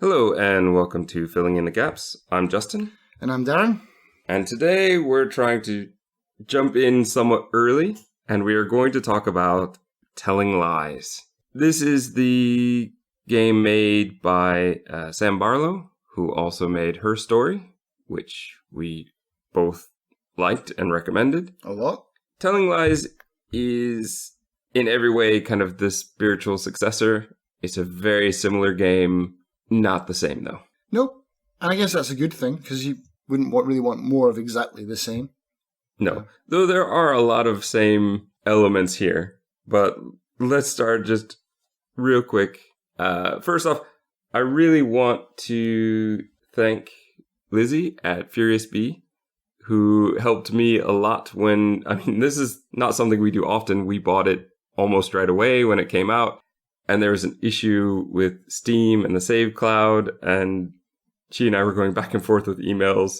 Hello and welcome to Filling in the Gaps. I'm Justin. And I'm Darren. And today we're trying to jump in somewhat early and we are going to talk about Telling Lies. This is the game made by Sam Barlow, who also made Her Story, which we both liked and recommended. A lot. Telling Lies is in every way kind of the spiritual successor. It's a very similar game, not the same though. Nope. And I guess that's a good thing, because you wouldn't really want more of exactly the same. No, though there are a lot of same elements here. But let's start just real quick. First off, I really want to thank Lizzie at Furious Bee, who helped me a lot when, this is not something we do often. We bought it almost right away when it came out. And there was an issue with Steam and the save cloud, and she and I were going back and forth with emails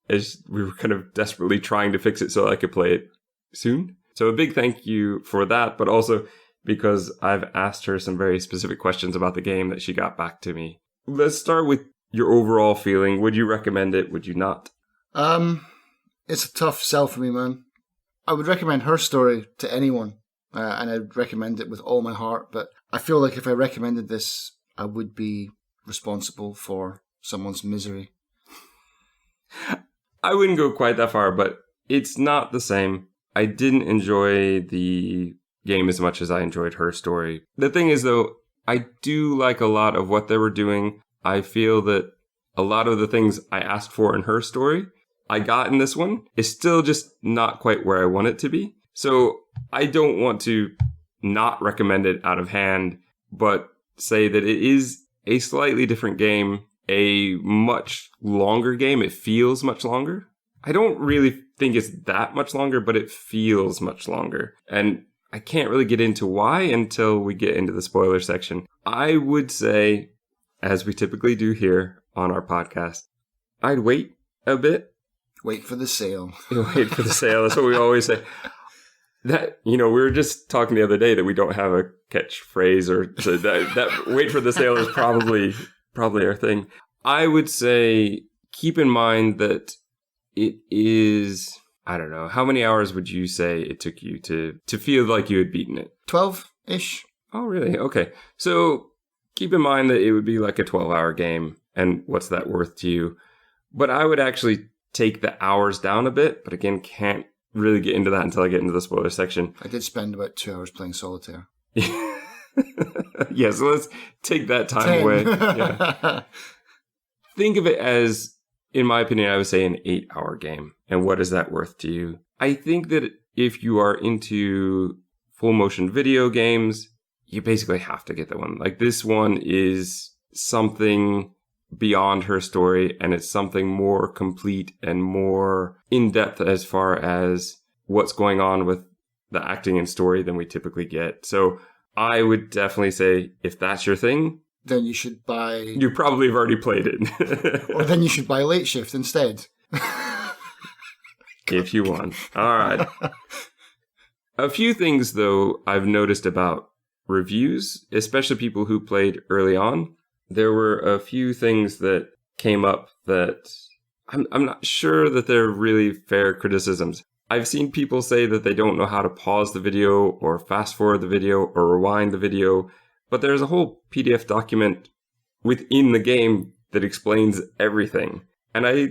as we were kind of desperately trying to fix it so I could play it soon. So a big thank you for that, but also because I've asked her some very specific questions about the game that she got back to me. Let's start with your overall feeling. Would you recommend it? Would you not? It's a tough sell for me, man. I would recommend Her Story to anyone. And I'd recommend it with all my heart, but I feel like if I recommended this, I would be responsible for someone's misery. I wouldn't go quite that far, but it's not the same. I didn't enjoy the game as much as I enjoyed Her Story. The thing is, though, I do like a lot of what they were doing. I feel that a lot of the things I asked for in Her Story, I got in this one. It's still just not quite where I want it to be. So I don't want to not recommend it out of hand, but say that it is a slightly different game, a much longer game. It feels much longer. I don't really think it's that much longer, but it feels much longer. And I can't really get into why until we get into the spoiler section. I would say, as we typically do here on our podcast, I'd wait a bit. Wait for the sale. Wait for the sale. That's what we always say. That, we were just talking the other day that we don't have a catchphrase, or so that wait for the sale is probably our thing. I would say keep in mind that it is, I don't know, how many hours would you say it took you to feel like you had beaten it? 12-ish. Oh, really? Okay. So keep in mind that it would be like a 12-hour game, and what's that worth to you? But I would actually take the hours down a bit, but again, can't really get into that until I get into the spoiler section. I did spend about 2 hours playing solitaire. Yeah, so let's take that time 10. away. Yeah. Think of it as, in my opinion, I would say an 8-hour game. And what is that worth to you? I think that if you are into full motion video games, you basically have to get that one. Like, this one is something beyond Her Story, and it's something more complete and more in-depth as far as what's going on with the acting and story than we typically get. So I would definitely say, if that's your thing, then you should buy... You probably have already played it. Or then you should buy Late Shift instead. If you want. All right. A few things, though, I've noticed about reviews, especially people who played early on. There were a few things that came up that I'm not sure that they're really fair criticisms. I've seen people say that they don't know how to pause the video or fast forward the video or rewind the video, but there's a whole PDF document within the game that explains everything. And I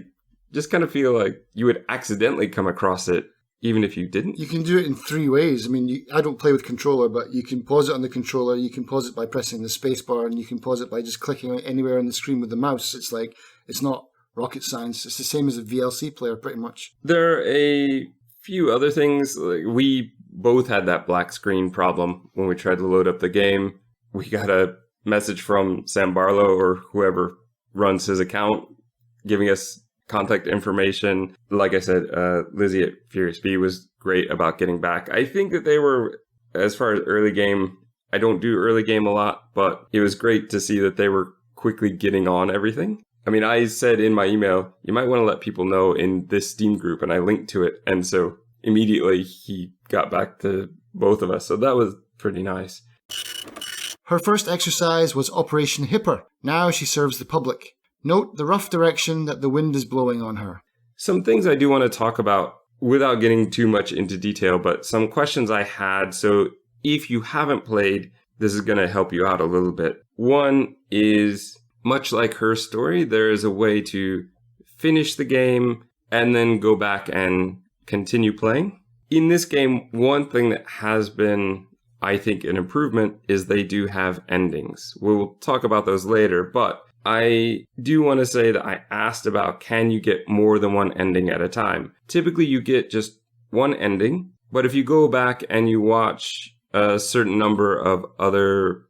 just kind of feel like you would accidentally come across it even if you didn't. You can do it in 3 ways. I mean, I don't play with controller, but you can pause it on the controller, you can pause it by pressing the space bar, and you can pause it by just clicking anywhere on the screen with the mouse. It's like, it's not rocket science. It's the same as a VLC player, pretty much. There are a few other things. Like, we both had that black screen problem when we tried to load up the game. We got a message from Sam Barlow or whoever runs his account giving us contact information. Like I said, Lizzie at Furious Bee was great about getting back. I think that they were, as far as early game, I don't do early game a lot, but it was great to see that they were quickly getting on everything. I mean, I said in my email, you might want to let people know in this Steam group, and I linked to it. And so immediately he got back to both of us. So that was pretty nice. Her first exercise was Operation Hipper. Now she serves the public. Note the rough direction that the wind is blowing on her. Some things I do want to talk about without getting too much into detail, but some questions I had. So if you haven't played, this is going to help you out a little bit. One is, much like her story, there is a way to finish the game and then go back and continue playing. In this game, one thing that has been, I think, an improvement is they do have endings. We'll talk about those later, but I do want to say that I asked about, can you get more than one ending at a time? Typically, you get just one ending, but if you go back and you watch a certain number of other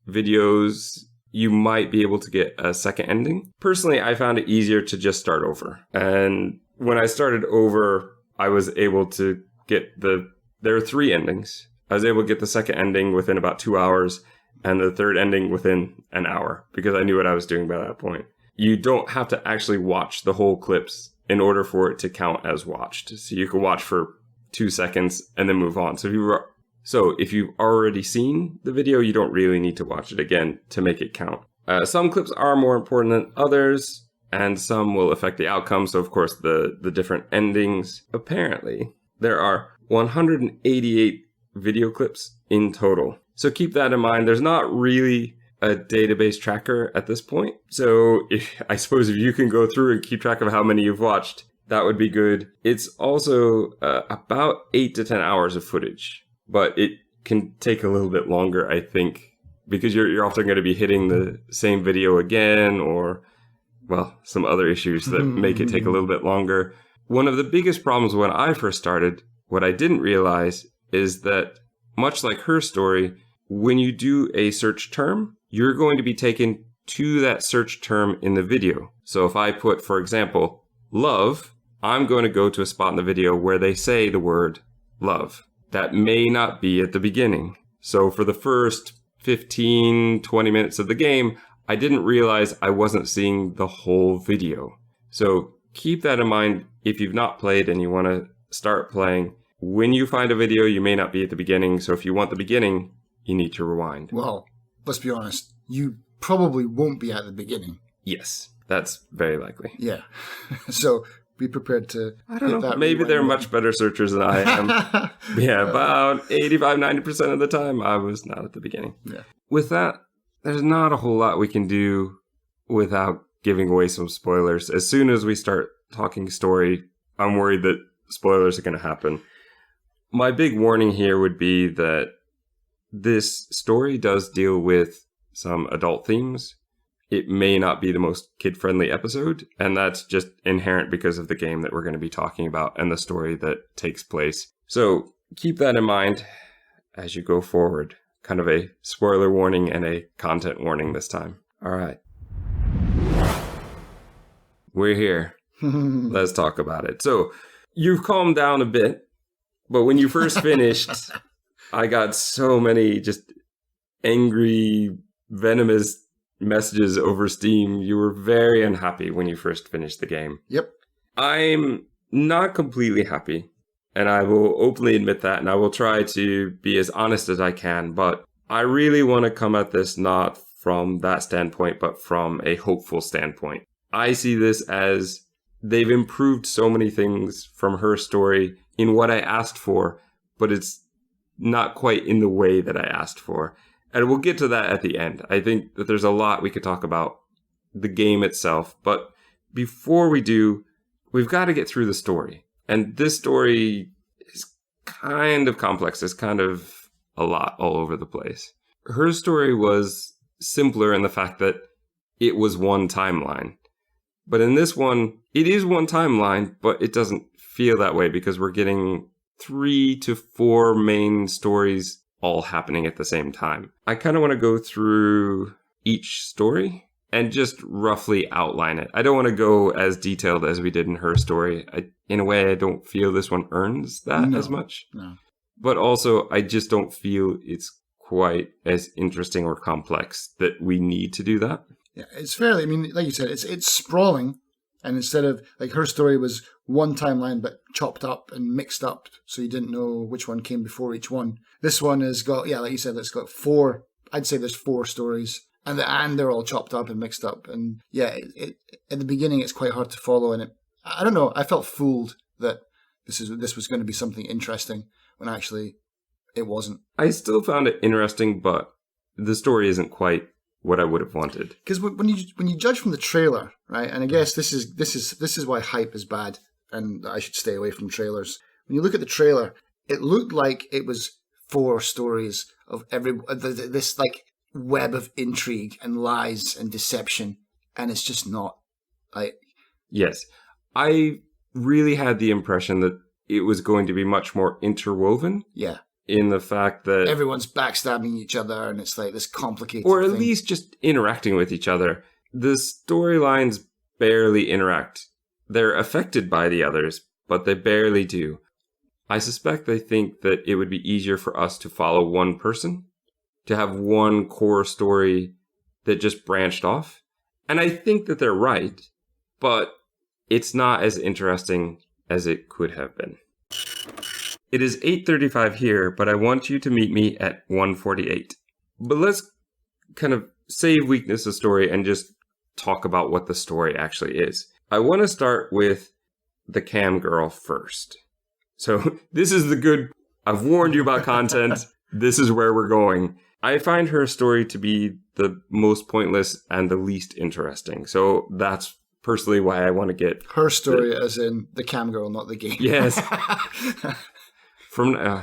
videos, you might be able to get a second ending. Personally, I found it easier to just start over. And when I started over, I was able to get there are 3 endings. I was able to get the second ending within about 2 hours and the third ending within an hour because I knew what I was doing by that point. You don't have to actually watch the whole clips in order for it to count as watched. So you can watch for 2 seconds and then move on. So if you've already seen the video, you don't really need to watch it again to make it count. Some clips are more important than others, and some will affect the outcome. So, of course, the different endings. Apparently, there are 188 video clips in total. So keep that in mind. There's not really a database tracker at this point. So I suppose if you can go through and keep track of how many you've watched, that would be good. It's also about 8 to 10 hours of footage, but it can take a little bit longer, I think, because you're often going to be hitting the same video again or, well, some other issues that make it take a little bit longer. One of the biggest problems when I first started, what I didn't realize is that much like her story, when you do a search term, you're going to be taken to that search term in the video. So if I put, for example, love, I'm going to go to a spot in the video where they say the word love. That may not be at the beginning. So for the first 15, 20 minutes of the game, I didn't realize I wasn't seeing the whole video. So keep that in mind if you've not played and you want to start playing. When you find a video, you may not be at the beginning. So if you want the beginning, you need to rewind. Well, let's be honest. You probably won't be at the beginning. Yes, that's very likely. Yeah. So be prepared to... I don't know. Maybe they're much better searchers than I am. Yeah, about 85, 90% of the time, I was not at the beginning. Yeah. With that, there's not a whole lot we can do without giving away some spoilers. As soon as we start talking story, I'm worried that spoilers are going to happen. My big warning here would be that this story does deal with some adult themes. It may not be the most kid-friendly episode, and that's just inherent because of the game that we're going to be talking about and the story that takes place. So keep that in mind as you go forward. Kind of a spoiler warning and a content warning this time. All right. We're here. Let's talk about it. So you've calmed down a bit, but when you first finished, I got so many just angry, venomous messages over Steam. You were very unhappy when you first finished the game. Yep. I'm not completely happy, and I will openly admit that, and I will try to be as honest as I can, but I really want to come at this not from that standpoint, but from a hopeful standpoint. I see this as they've improved so many things from her story in what I asked for, but it's not quite in the way that I asked for. And we'll get to that at the end. I think that there's a lot we could talk about the game itself. But before we do, we've got to get through the story. And this story is kind of complex. There's kind of a lot all over the place. Her story was simpler in the fact that it was one timeline. But in this one, it is one timeline, but it doesn't feel that way because we're getting 3 to 4 main stories all happening at the same time. I kind of want to go through each story and just roughly outline it. I don't want to go as detailed as we did in her story. In a way, I don't feel this one earns that as much. No. But also, I just don't feel it's quite as interesting or complex that we need to do that. Yeah, it's fairly, I mean, like you said, it's sprawling. And instead of, like, her story was one timeline but chopped up and mixed up so you didn't know which one came before each one. This one has got, yeah, like you said, it's got 4 I'd say there's 4 stories, and they're all chopped up and mixed up. And yeah, at the beginning it's quite hard to follow, and I don't know. I felt fooled that this was going to be something interesting when actually it wasn't. I still found it interesting, but the story isn't quite what I would have wanted. Because when you judge from the trailer, right? And I guess this is why hype is bad, and I should stay away from trailers. When you look at the trailer, it looked like it was 4 stories of this like web of intrigue and lies and deception, and it's just not. Yes, I really had the impression that it was going to be much more interwoven. Yeah. In the fact that everyone's backstabbing each other, and it's like this complicated or at thing. least just interacting with each other. The storylines barely interact. They're affected by the others, but they barely do. I suspect they think that it would be easier for us to follow one person, to have one core story that just branched off. And I think that they're right, but it's not as interesting as it could have been. It is 8:35 here, but I want you to meet me at 1:48. But let's kind of save weakness of story and just talk about what the story actually is. I want to start with the cam girl first. So this is the good, I've warned you about content. This is where we're going. I find her story to be the most pointless and the least interesting. So that's personally why I want to get her story as in the cam girl, not the game. Yes.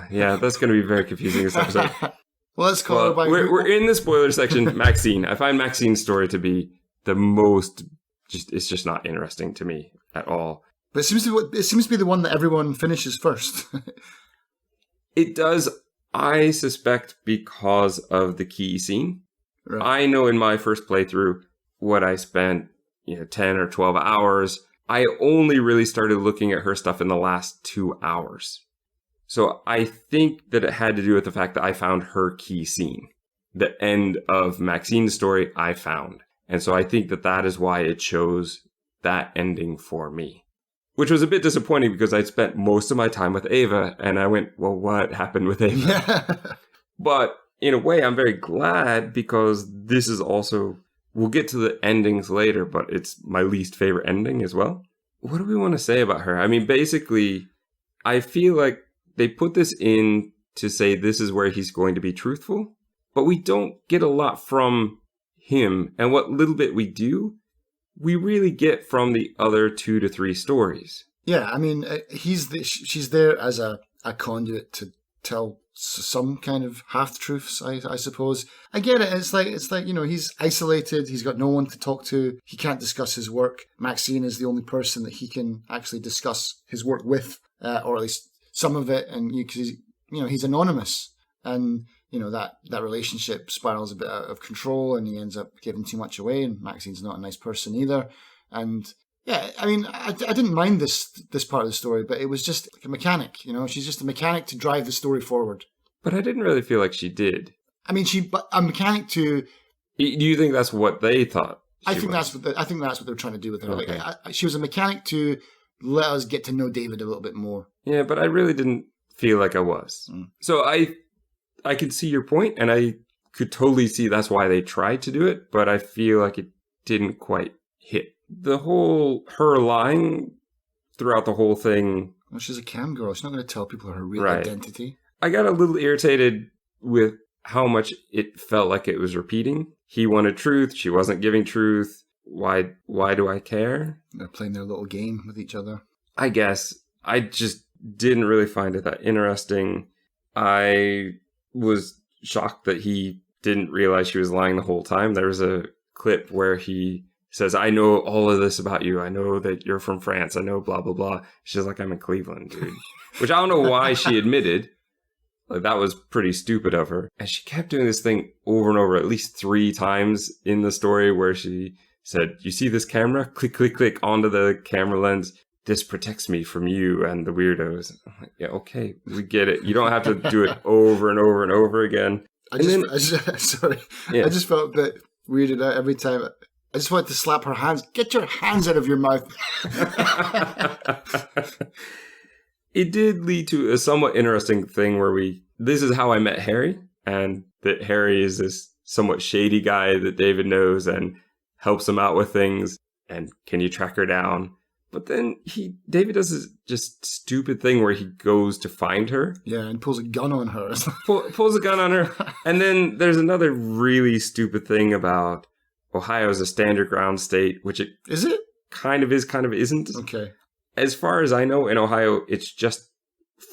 Yeah, that's going to be very confusing this episode. Well, let's call her by... We're in the spoiler section. Maxine. I find Maxine's story to be the most... it's just not interesting to me at all. But it seems to be the one that everyone finishes first. It does, I suspect, because of the key scene. Right. I know in my first playthrough what I spent 10 or 12 hours. I only really started looking at her stuff in the last 2 hours. So I think that it had to do with the fact that I found her key scene. The end of Maxine's story I found. And so I think that is why it chose that ending for me. Which was a bit disappointing because I'd spent most of my time with Ava and I went, well, what happened with Ava? But in a way, I'm very glad because this is also, we'll get to the endings later, but it's my least favorite ending as well. What do we want to say about her? I mean, basically, I feel like they put this in to say this is where he's going to be truthful, but we don't get a lot from him. And what little bit we do, we really get from the other 2 to 3 stories. Yeah, I mean, she's there as a conduit to tell some kind of half-truths, I suppose. I get it. It's like he's isolated. He's got no one to talk to. He can't discuss his work. Maxine is the only person that he can actually discuss his work with, or at least some of it. And he's anonymous, and that relationship spirals a bit out of control, and he ends up giving too much away. And Maxine's not a nice person either. And yeah, I mean, I didn't mind this part of the story, but it was just like a mechanic. She's just a mechanic to drive the story forward. But I didn't really feel like she did. I mean, a mechanic to. Do you think that's what they thought? I think that's what they're trying to do with her. Okay. Like, she was a mechanic to let us get to know David a little bit more. Yeah, but I really didn't feel like I was. So I could see your point, and I could totally see that's why they tried to do it, but I feel like it didn't quite hit. The whole, her lying throughout the whole thing. Well, she's a cam girl. She's not going to tell people her real identity. I got a little irritated with how much it felt like it was repeating. He wanted truth. She wasn't giving truth. Why do I care? They're playing their little game with each other. I guess. I just didn't really find it that interesting. I was shocked that he didn't realize she was lying the whole time. There was a clip where he says, I know all of this about you. I know that you're from France. I know blah, blah, blah. She's like, I'm in Cleveland, dude. Which I don't know why she admitted. Like, that was pretty stupid of her. And she kept doing this thing over and over, at least 3 times in the story where she said, you see this camera? Click, click, click onto the camera lens. This protects me from you and the weirdos. I'm like, yeah, okay, we get it. You don't have to do it over and over and over again. I just felt a bit weirded out every time. I just wanted to slap her hands. Get your hands out of your mouth. It did lead to a somewhat interesting thing where this is how I met Harry, and that Harry is this somewhat shady guy that David knows and helps him out with things. And can you track her down? But then David does this just stupid thing where he goes to find her. Yeah, and pulls a gun on her. Pulls a gun on her. And then there's another really stupid thing about Ohio as a stand your ground state, which it is it? Kind of is, kind of isn't. Okay. As far as I know, in Ohio, it's just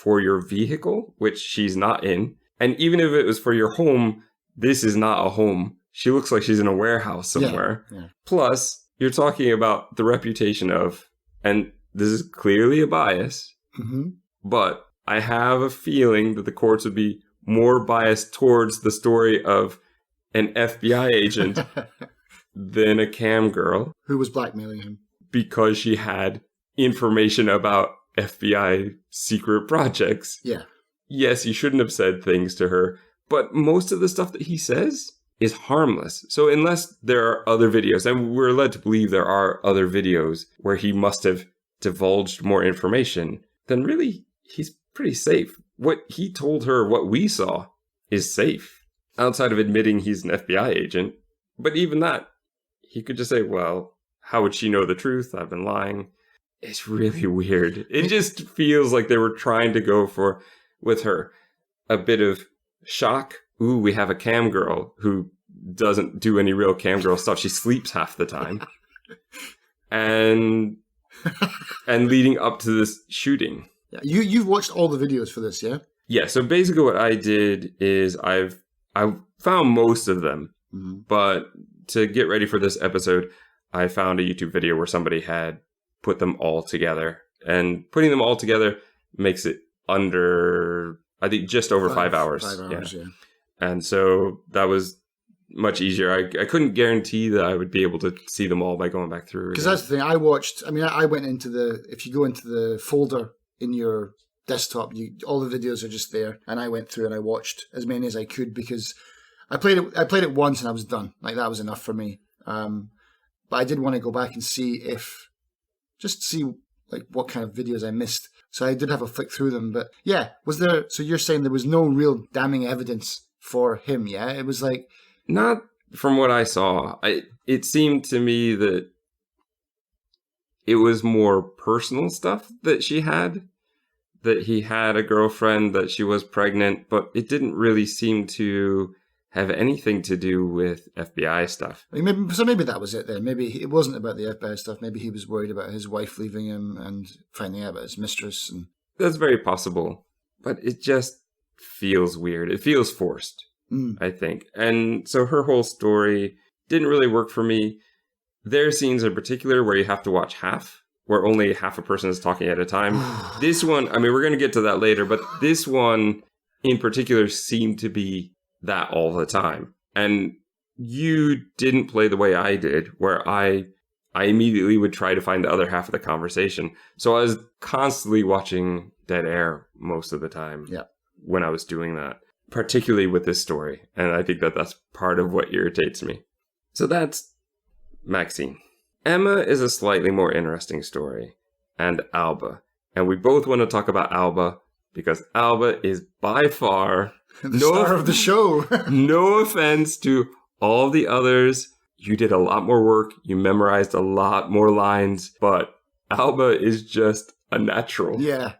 for your vehicle, which she's not in. And even if it was for your home, this is not a home. She looks like she's in a warehouse somewhere. Yeah. Plus, you're talking about the reputation of, and this is clearly a bias, but I have a feeling that the courts would be more biased towards the story of an FBI agent than a cam girl. Who was blackmailing him. Because she had information about FBI secret projects. Yeah. Yes, he shouldn't have said things to her, but most of the stuff that he says is harmless. So unless there are other videos, and we're led to believe there are other videos where he must have divulged more information, then really he's pretty safe. What he told her, what we saw, is safe. Outside of admitting he's an FBI agent. But even that, he could just say, well, how would she know the truth? I've been lying. It's really weird. It just feels like they were trying to go for, with her, a bit of shock. Ooh, we have a cam girl who doesn't do any real cam girl stuff. She sleeps half the time. And leading up to this shooting. Yeah, you've watched all the videos for this, yeah? Yeah, so basically what I did is I found most of them. But to get ready for this episode, I found a YouTube video where somebody had put them all together. And putting them all together makes it under, I think, just over 5 hours. 5 hours, yeah. And so that was much easier. I couldn't guarantee that I would be able to see them all by going back through. Because that's the thing. I went into if you go into the folder in your desktop, all the videos are just there. And I went through and I watched as many as I could because I played it once and I was done. Like, that was enough for me. But I did want to go back and see like what kind of videos I missed. So I did have a flick through them. But yeah, so you're saying there was no real damning evidence for him, yeah? It was like... Not from what I saw. It seemed to me that it was more personal stuff that she had. That he had a girlfriend, that she was pregnant, but it didn't really seem to have anything to do with FBI stuff. Maybe that was it then. Maybe it wasn't about the FBI stuff. Maybe he was worried about his wife leaving him and finding out about his mistress. And that's very possible. But it just feels weird. It feels forced, I think. And so her whole story didn't really work for me. There are scenes in particular where you have to watch half, where only half a person is talking at a time. This one, I mean, we're going to get to that later, but this one in particular seemed to be that all the time. And you didn't play the way I did, where I immediately would try to find the other half of the conversation. So I was constantly watching dead air most of the time when I was doing that, particularly with this story. And I think that that's part of what irritates me. So that's Maxine. Emma is a slightly more interesting story, and Alba. And we both want to talk about Alba because Alba is by far the star of the show. No offense to all the others. You did a lot more work. You memorized a lot more lines, but Alba is just a natural. Yeah.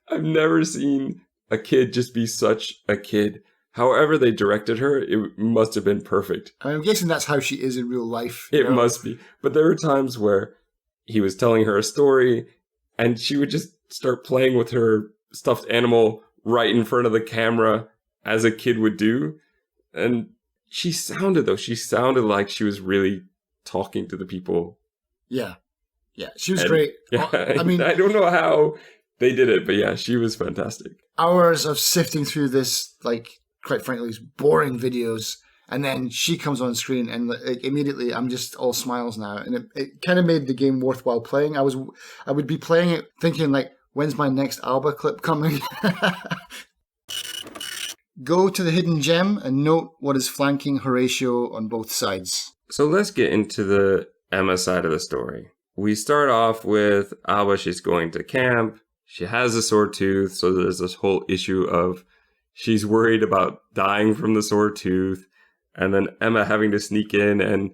I've never seen a kid just be such a kid. However they directed her, it must have been perfect. I'm guessing that's how she is in real life. It must be. But there were times where he was telling her a story and she would just start playing with her stuffed animal right in front of the camera as a kid would do. And she sounded like she was really talking to the people. Yeah. Yeah, she was great. Yeah, I mean, I don't know how they did it, but yeah, she was fantastic. Hours of sifting through this, like, quite frankly, boring videos, and then she comes on screen, and like, immediately I'm just all smiles now, and it kind of made the game worthwhile playing. I would be playing it thinking like, when's my next Alba clip coming? Go to the hidden gem and note what is flanking Horatio on both sides. So let's get into the Emma side of the story. We start off with Alba. She's going to camp. She has a sore tooth, so there's this whole issue of she's worried about dying from the sore tooth, and then Emma having to sneak in and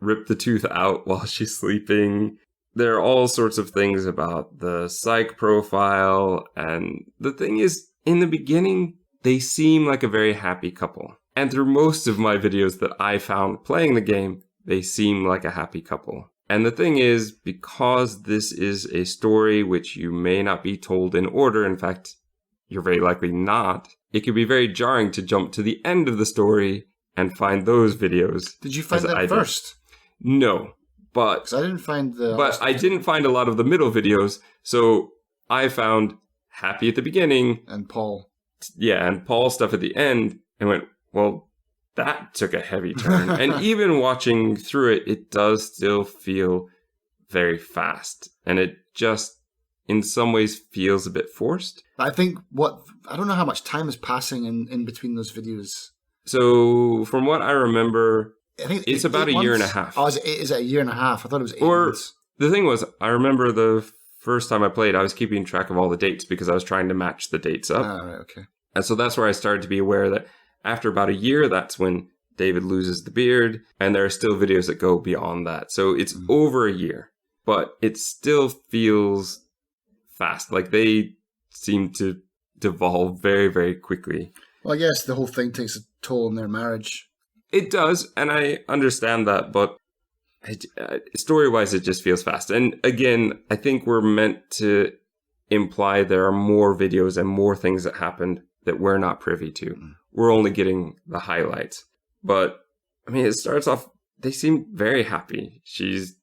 rip the tooth out while she's sleeping. There are all sorts of things about the psych profile, and the thing is, in the beginning, they seem like a very happy couple. And through most of my videos that I found playing the game, they seem like a happy couple. And the thing is, because this is a story which you may not be told in order, in fact, you're very likely not, it can be very jarring to jump to the end of the story and find those videos. Did you find that first? No, but... Because I didn't find the... But I didn't find a lot of the middle videos, so I found Happy at the beginning. And Paul. Yeah, and Paul stuff at the end, and went, well, that took a heavy turn. And even watching through it, it does still feel very fast. And it just, in some ways, feels a bit forced. I think I don't know how much time is passing in between those videos. So, from what I remember, I think it's about a year and a half. Oh, is it a year and a half? I thought it was 8 months. The thing was, I remember the first time I played, I was keeping track of all the dates because I was trying to match the dates up. Ah, right, okay. And so that's where I started to be aware that after about a year, that's when David loses the beard, and there are still videos that go beyond that. So it's over a year, but it still feels fast. Like they seem to devolve very, very quickly. Well, I guess the whole thing takes a toll on their marriage. It does, and I understand that, but story-wise, it just feels fast. And again, I think we're meant to imply there are more videos and more things that happened that we're not privy to. We're only getting the highlights. But, I mean, it starts off, they seem very happy. She's,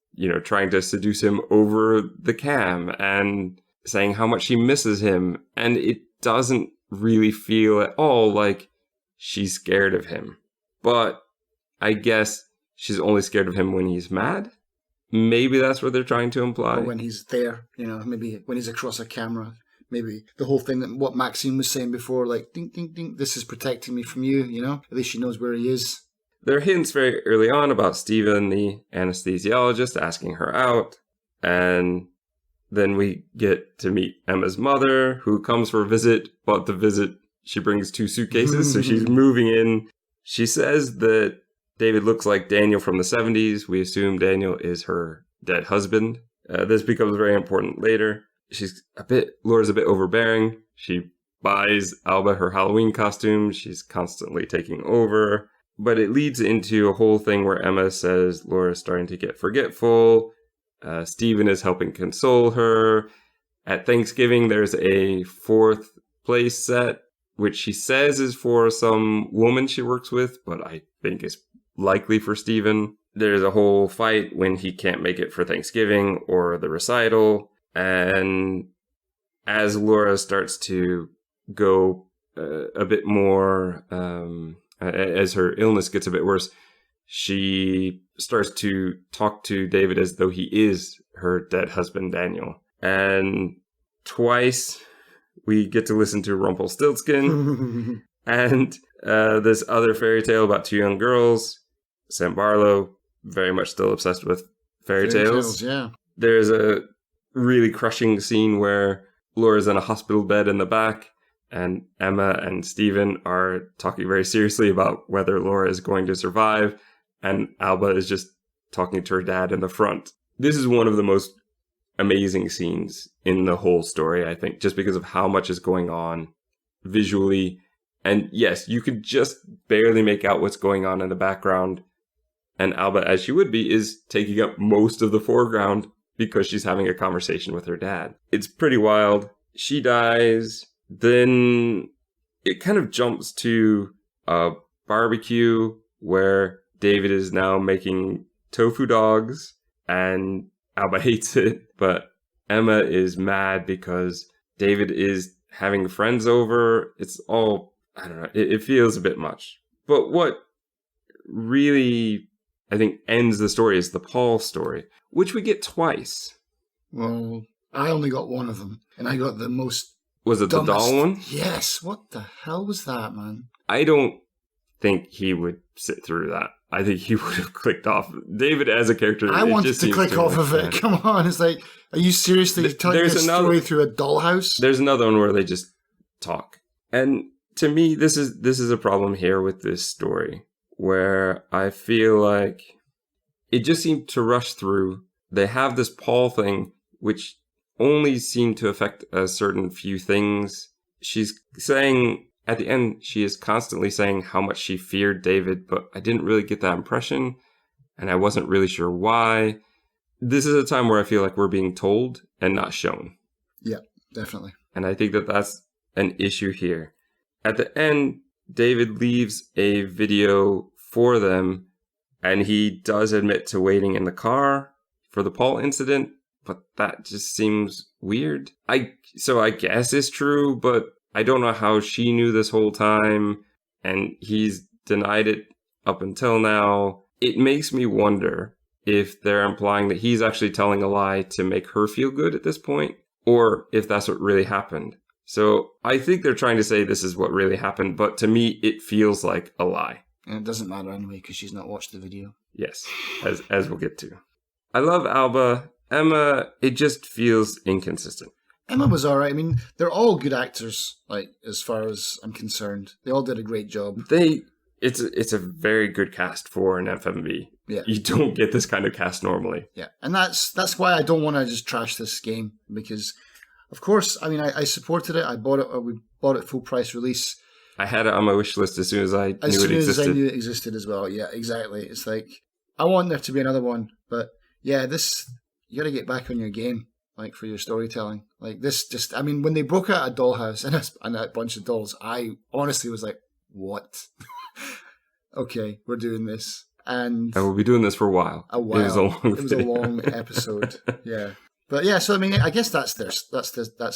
trying to seduce him over the cam and saying how much she misses him. And it doesn't really feel at all like she's scared of him. But I guess she's only scared of him when he's mad. Maybe that's what they're trying to imply. Or when he's there, maybe when he's across a camera. Maybe the whole thing that what Maxine was saying before, like, ding, ding, ding, this is protecting me from you, At least she knows where he is. There are hints very early on about Stephen, the anesthesiologist, asking her out. And then we get to meet Emma's mother, who comes for a visit, but the visit, she brings 2 suitcases, so she's moving in. She says that David looks like Daniel from the 70s. We assume Daniel is her dead husband. This becomes very important later. Laura's a bit overbearing. She buys Alba her Halloween costume. She's constantly taking over. But it leads into a whole thing where Emma says Laura's starting to get forgetful. Stephen is helping console her. At Thanksgiving, there's a 4th place set, which she says is for some woman she works with, but I think is likely for Stephen. There's a whole fight when he can't make it for Thanksgiving or the recital. And as Laura starts to go a bit more, as her illness gets a bit worse, she starts to talk to David as though he is her dead husband, Daniel. And twice we get to listen to Rumpelstiltskin and this other fairy tale about 2 young girls. Sam Barlow, very much still obsessed with fairy tales. Yeah. There's a really crushing scene where Laura's in a hospital bed in the back, and Emma and Stephen are talking very seriously about whether Laura is going to survive, and Alba is just talking to her dad in the front. This is one of the most amazing scenes in the whole story, I think, just because of how much is going on visually. And yes, you could just barely make out what's going on in the background, and Alba, as she would be, is taking up most of the foreground because she's having a conversation with her dad. It's pretty wild. She dies. Then it kind of jumps to a barbecue where David is now making tofu dogs, and Alba hates it, but Emma is mad because David is having friends over. It's all, I don't know, it feels a bit much. But what really, I think, ends the story is the Paul story, which we get twice. Well, I only got one of them, and I got the most... Was it dumbest. The doll one? Yes. What the hell was that, man? I don't think he would sit through that. I think he would have clicked off. David as a character... I wanted to click off of it. Come on. It's like, are you seriously telling this story through a dollhouse? There's another one where they just talk. And to me, this is a problem here with this story, where I feel like it just seemed to rush through. They have this Paul thing, which only seemed to affect a certain few things. She's saying, at the end, she is constantly saying how much she feared David, but I didn't really get that impression, and I wasn't really sure why. This is a time where I feel like we're being told and not shown. Yeah, definitely. And I think that that's an issue here. At the end, David leaves a video for them, and he does admit to waiting in the car for the Paul incident, but that just seems weird. So I guess it's true, but I don't know how she knew this whole time, and he's denied it up until now. It makes me wonder if they're implying that he's actually telling a lie to make her feel good at this point, or if that's what really happened. So I think they're trying to say this is what really happened, but to me, it feels like a lie. And it doesn't matter anyway, because she's not watched the video. Yes, as we'll get to. I love Alba. Emma, it just feels inconsistent. Emma was all right. I mean, they're all good actors, like, as far as I'm concerned. They all did a great job. It's a very good cast for an FMV. Yeah. You don't get this kind of cast normally. Yeah, and that's why I don't want to just trash this game, because, of course, I mean, I supported it. I bought it. We bought it full price release. I had it on my wish list as soon as I knew it existed. As soon as I knew it existed as well. Yeah, exactly. It's like, I want there to be another one, but yeah, you got to get back on your game, like, for your storytelling. Like, this just, I mean, when they broke out a dollhouse and a bunch of dolls, I honestly was like, what? Okay, we're doing this. And we'll be doing this for a while. A while. It was a long episode. Yeah. But yeah, so I mean, I guess that's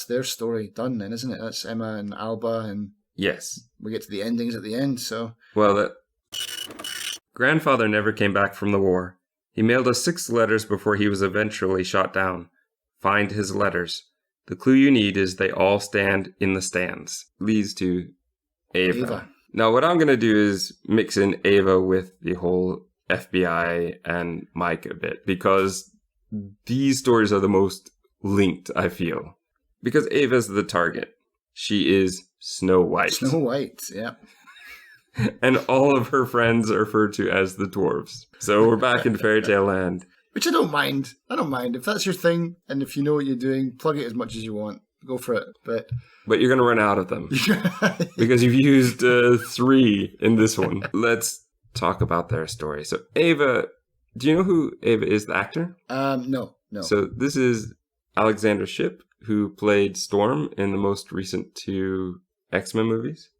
their story done then, isn't it? That's Emma and Alba, and yes, we get to the endings at the end. So grandfather never came back from the war. He mailed us 6 letters before he was eventually shot down. Find his letters. The clue you need is they all stand in the stands. Leads to Ava. Now, what I'm going to do is mix in Ava with the whole FBI and Mike a bit, because these stories are the most linked, I feel. Because Ava's the target. She is Snow White. Snow White, yeah. And all of her friends are referred to as the dwarves. So we're back in fairy tale land. Which I don't mind. If that's your thing, and if you know what you're doing, plug it as much as you want. Go for it. But you're going to run out of them. Because you've used 3 in this one. Let's talk about their story. So Ava, do you know who Ava is, the actor? No. So this is Alexander Shipp, who played Storm in the most recent 2 X-Men movies.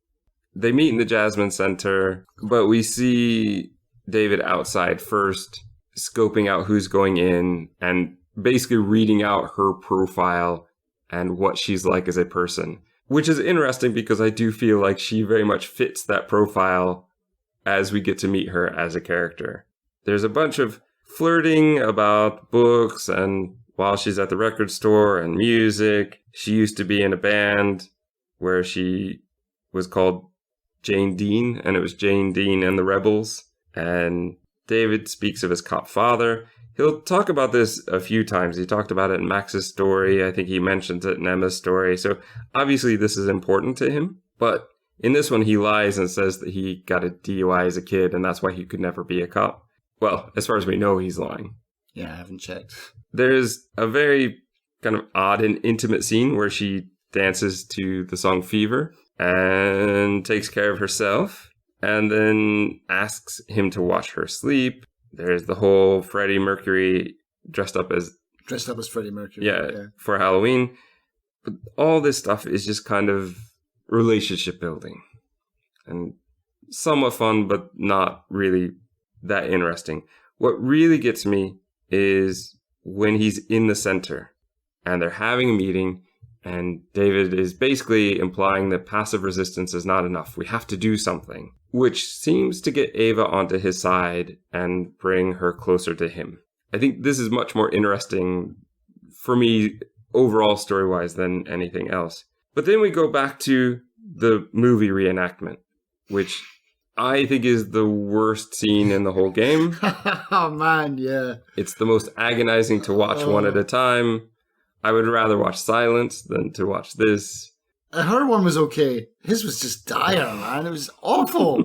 They meet in the Jasmine Center, but we see David outside first, scoping out who's going in and basically reading out her profile and what she's like as a person, which is interesting because I do feel like she very much fits that profile as we get to meet her as a character. There's a bunch of flirting about books and while she's at the record store and music. She used to be in a band where she was called Jane Dean, and it was Jane Dean and the Rebels. And David speaks of his cop father. He'll talk about this a few times. He talked about it in Max's story. I think he mentions it in Emma's story. So obviously this is important to him. But in this one, he lies and says that he got a DUI as a kid, and that's why he could never be a cop. Well, as far as we know, he's lying. Yeah, I haven't checked. There's a very kind of odd and intimate scene where she dances to the song Fever and takes care of herself and then asks him to watch her sleep. There's the whole Freddie Mercury dressed up as Freddie Mercury. Yeah, for Halloween. But all this stuff is just kind of relationship building and somewhat fun, but not really that interesting. What really gets me is when he's in the center and they're having a meeting and David is basically implying that passive resistance is not enough. We have to do something, which seems to get Ava onto his side and bring her closer to him. I think this is much more interesting for me overall story-wise than anything else. But then we go back to the movie reenactment, which I think is the worst scene in the whole game. Oh, man, yeah. It's the most agonizing to watch one at a time. I would rather watch Silence than to watch this. Her one was okay. His was just dire, man. It was awful.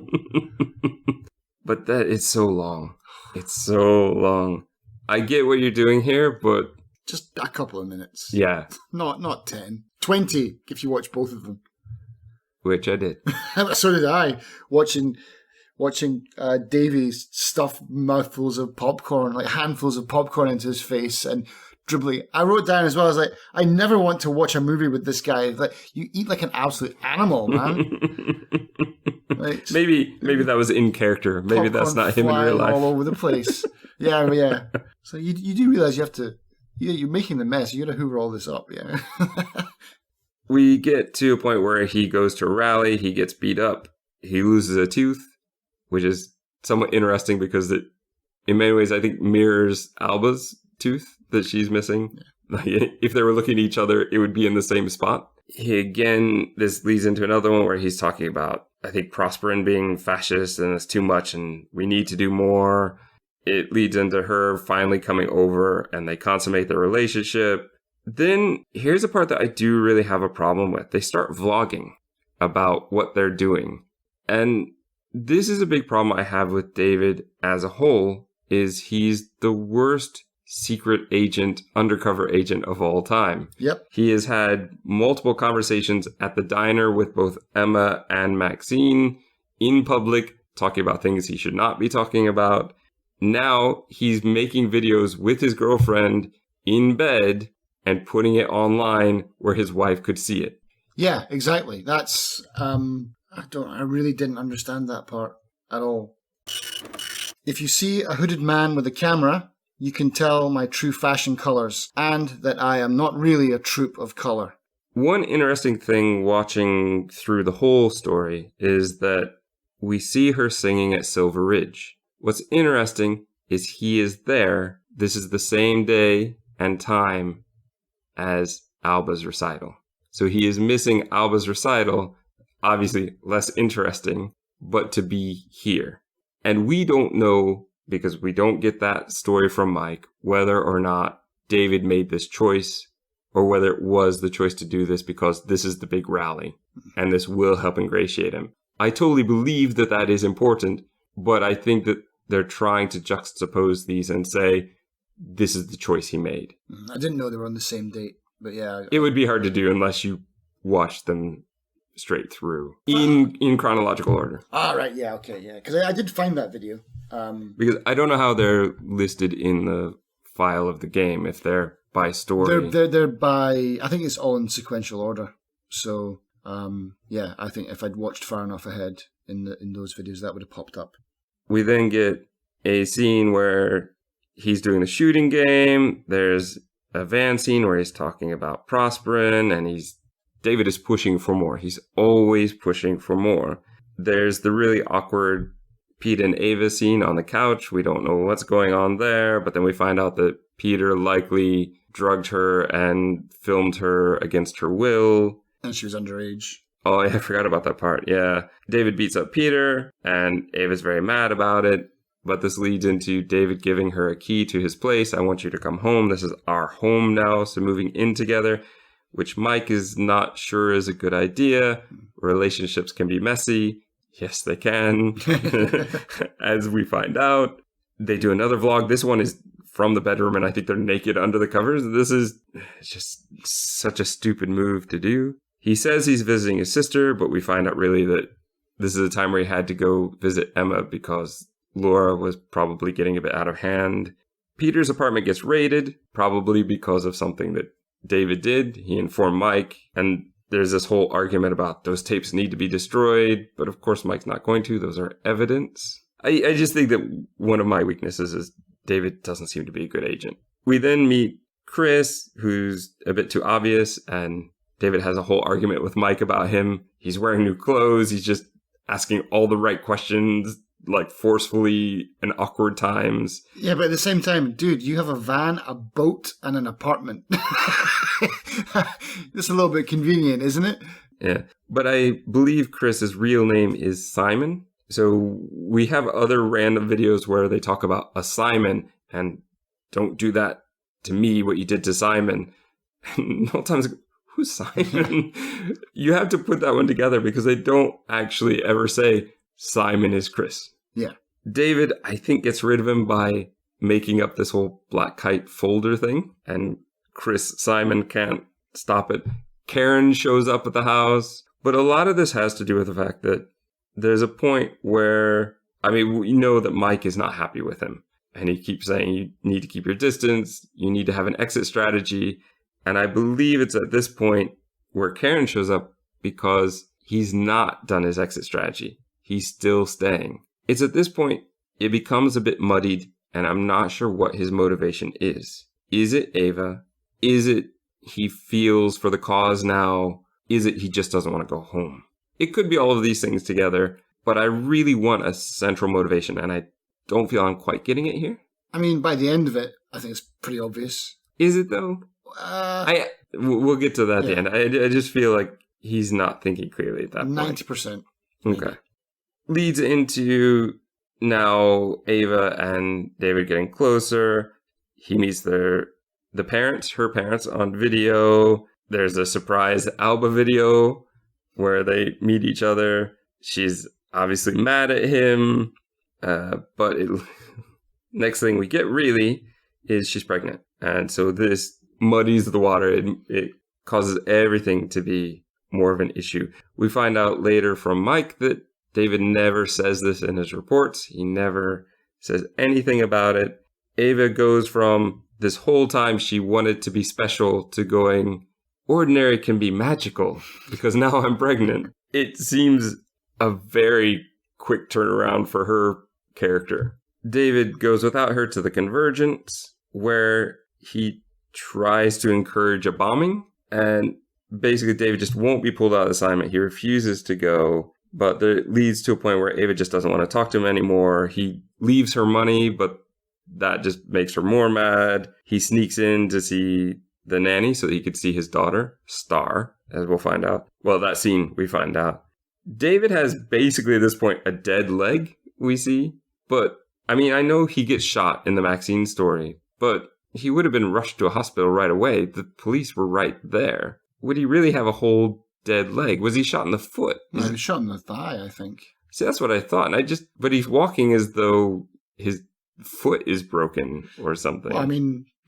But that is so long. It's so long. I get what you're doing here, but just a couple of minutes. Yeah. Not 10. 20 if you watch both of them. Which I did. So did I. Watching Davey stuff mouthfuls of popcorn, like handfuls of popcorn into his face and dribbling. I wrote down as well, I was like, I never want to watch a movie with this guy. Like, you eat like an absolute animal, man. Like, maybe that was in character. Maybe that's not him in real life. All over the place. Yeah. So you do realize you have to. You're making the mess. You got to hoover all this up. Yeah. We get to a point where he goes to a rally. He gets beat up. He loses a tooth, which is somewhat interesting because it, in many ways, I think mirrors Alba's tooth that she's missing. Yeah. Like, if they were looking at each other, it would be in the same spot. This leads into another one where he's talking about, I think, Prosperin being fascist and it's too much and we need to do more. It leads into her finally coming over and they consummate their relationship. Then here's a part that I do really have a problem with. They start vlogging about what they're doing. And this is a big problem I have with David as a whole, is he's the worst secret agent, undercover agent of all time. Yep. He has had multiple conversations at the diner with both Emma and Maxine in public, talking about things he should not be talking about. Now he's making videos with his girlfriend in bed and putting it online where his wife could see it. Yeah, exactly. That's, I really didn't understand that part at all. If you see a hooded man with a camera, you can tell my true fashion colors and that I am not really a troop of color. One interesting thing watching through the whole story is that we see her singing at Silver Ridge. What's interesting is he is there. This is the same day and time as Alba's recital. So he is missing Alba's recital, obviously less interesting, but to be here. And we don't know, because we don't get that story from Mike, whether or not David made this choice or whether it was the choice to do this because this is the big rally and this will help ingratiate him. I totally believe that that is important, but I think that they're trying to juxtapose these and say, this is the choice he made. I didn't know they were on the same date, but yeah. It would be hard to do unless you watched them straight through in chronological order. Ah, right. Yeah. Okay. Yeah. Because I did find that video. Because I don't know how they're listed in the file of the game, if they're by story. They're by, I think it's all in sequential order. So, yeah, I think if I'd watched far enough ahead in those videos, that would have popped up. We then get a scene where he's doing the shooting game. There's a van scene where he's talking about Prosperin, and David is pushing for more. He's always pushing for more. There's the really awkward Pete and Ava scene on the couch. We don't know what's going on there, but then we find out that Peter likely drugged her and filmed her against her will. And she was underage. Oh, yeah, I forgot about that part. Yeah. David beats up Peter, and Ava's very mad about it. But this leads into David giving her a key to his place. I want you to come home. This is our home now. So moving in together, which Mike is not sure is a good idea. Relationships can be messy. Yes, they can. As we find out. They do another vlog. This one is from the bedroom, and I think they're naked under the covers. This is just such a stupid move to do. He says he's visiting his sister, but we find out really that this is a time where he had to go visit Emma because Laura was probably getting a bit out of hand. Peter's apartment gets raided, probably because of something that David did. He informed Mike, and there's this whole argument about those tapes need to be destroyed, but of course Mike's not going to. Those are evidence. I just think that one of my weaknesses is David doesn't seem to be a good agent. We then meet Chris, who's a bit too obvious, and David has a whole argument with Mike about him. He's wearing new clothes. He's just asking all the right questions, like forcefully and awkward times. Yeah, but at the same time, dude, you have a van, a boat, and an apartment. It's a little bit convenient, isn't it? Yeah, but I believe Chris's real name is Simon. So we have other random videos where they talk about a Simon, and don't do that to me, what you did to Simon. And all times, who's Simon? You have to put that one together because they don't actually ever say Simon is Chris. Yeah. David, I think, gets rid of him by making up this whole black kite folder thing, and Simon can't stop it. Karen shows up at the house, but a lot of this has to do with the fact that there's a point where, we know that Mike is not happy with him, and he keeps saying you need to keep your distance, you need to have an exit strategy, and I believe it's at this point where Karen shows up because he's not done his exit strategy. He's still staying. It's at this point it becomes a bit muddied, and I'm not sure what his motivation is. Is it Ava? Is it he feels for the cause now? Is it he just doesn't want to go home? It could be all of these things together, but I really want a central motivation, and I don't feel I'm quite getting it here. By the end of it, I think it's pretty obvious. Is it, though? We'll get to that at the end. I just feel like he's not thinking clearly at that 90%. point. Okay. Leads into now Ava and David getting closer. He meets her parents on video. There's a surprise Alba video where they meet each other. She's obviously mad at him, but next thing we get really is she's pregnant. And so this muddies the water. It causes everything to be more of an issue. We find out later from Mike that David never says this in his reports. He never says anything about it. Ava goes from this whole time she wanted to be special to going, ordinary can be magical because now I'm pregnant. It seems a very quick turnaround for her character. David goes without her to the Convergence, where he tries to encourage a bombing, and basically David just won't be pulled out of the assignment. He refuses to go, but it leads to a point where Ava just doesn't want to talk to him anymore. He leaves her money, but that just makes her more mad. He sneaks in to see the nanny so that he could see his daughter, Star, as we'll find out. Well, that scene we find out. David has basically at this point a dead leg, we see. But, I know he gets shot in the Maxine story, but he would have been rushed to a hospital right away. The police were right there. Would he really have a whole dead leg? Was he shot in the foot? No, he was shot in the thigh, I think. See, that's what I thought. But he's walking as though his foot is broken or something. Well,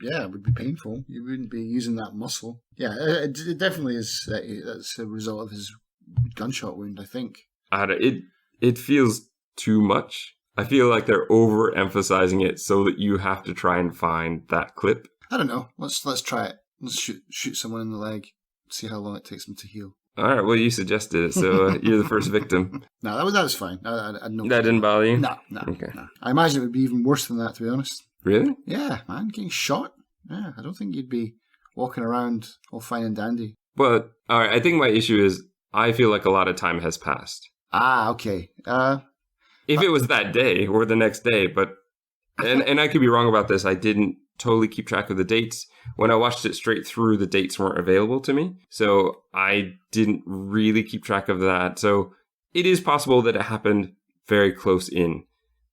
yeah, it would be painful. You wouldn't be using that muscle. Yeah, it definitely is. That's a result of his gunshot wound, I think. It feels too much. I feel like they're overemphasizing it so that you have to try and find that clip. I don't know. Let's try it. Let's shoot someone in the leg. See how long it takes them to heal. All right. Well, you suggested it, so you're the first victim. No, that was fine. I no that didn't bother you? No. Okay. No. I imagine it would be even worse than that, to be honest. Really? Yeah, man, getting shot. Yeah, I don't think you'd be walking around all fine and dandy. But all right, I think my issue is I feel like a lot of time has passed. Ah, okay. If it was that day or the next day, but and I could be wrong about this. I didn't totally keep track of the dates. When I watched it straight through, the dates weren't available to me. So I didn't really keep track of that. So it is possible that it happened very close in.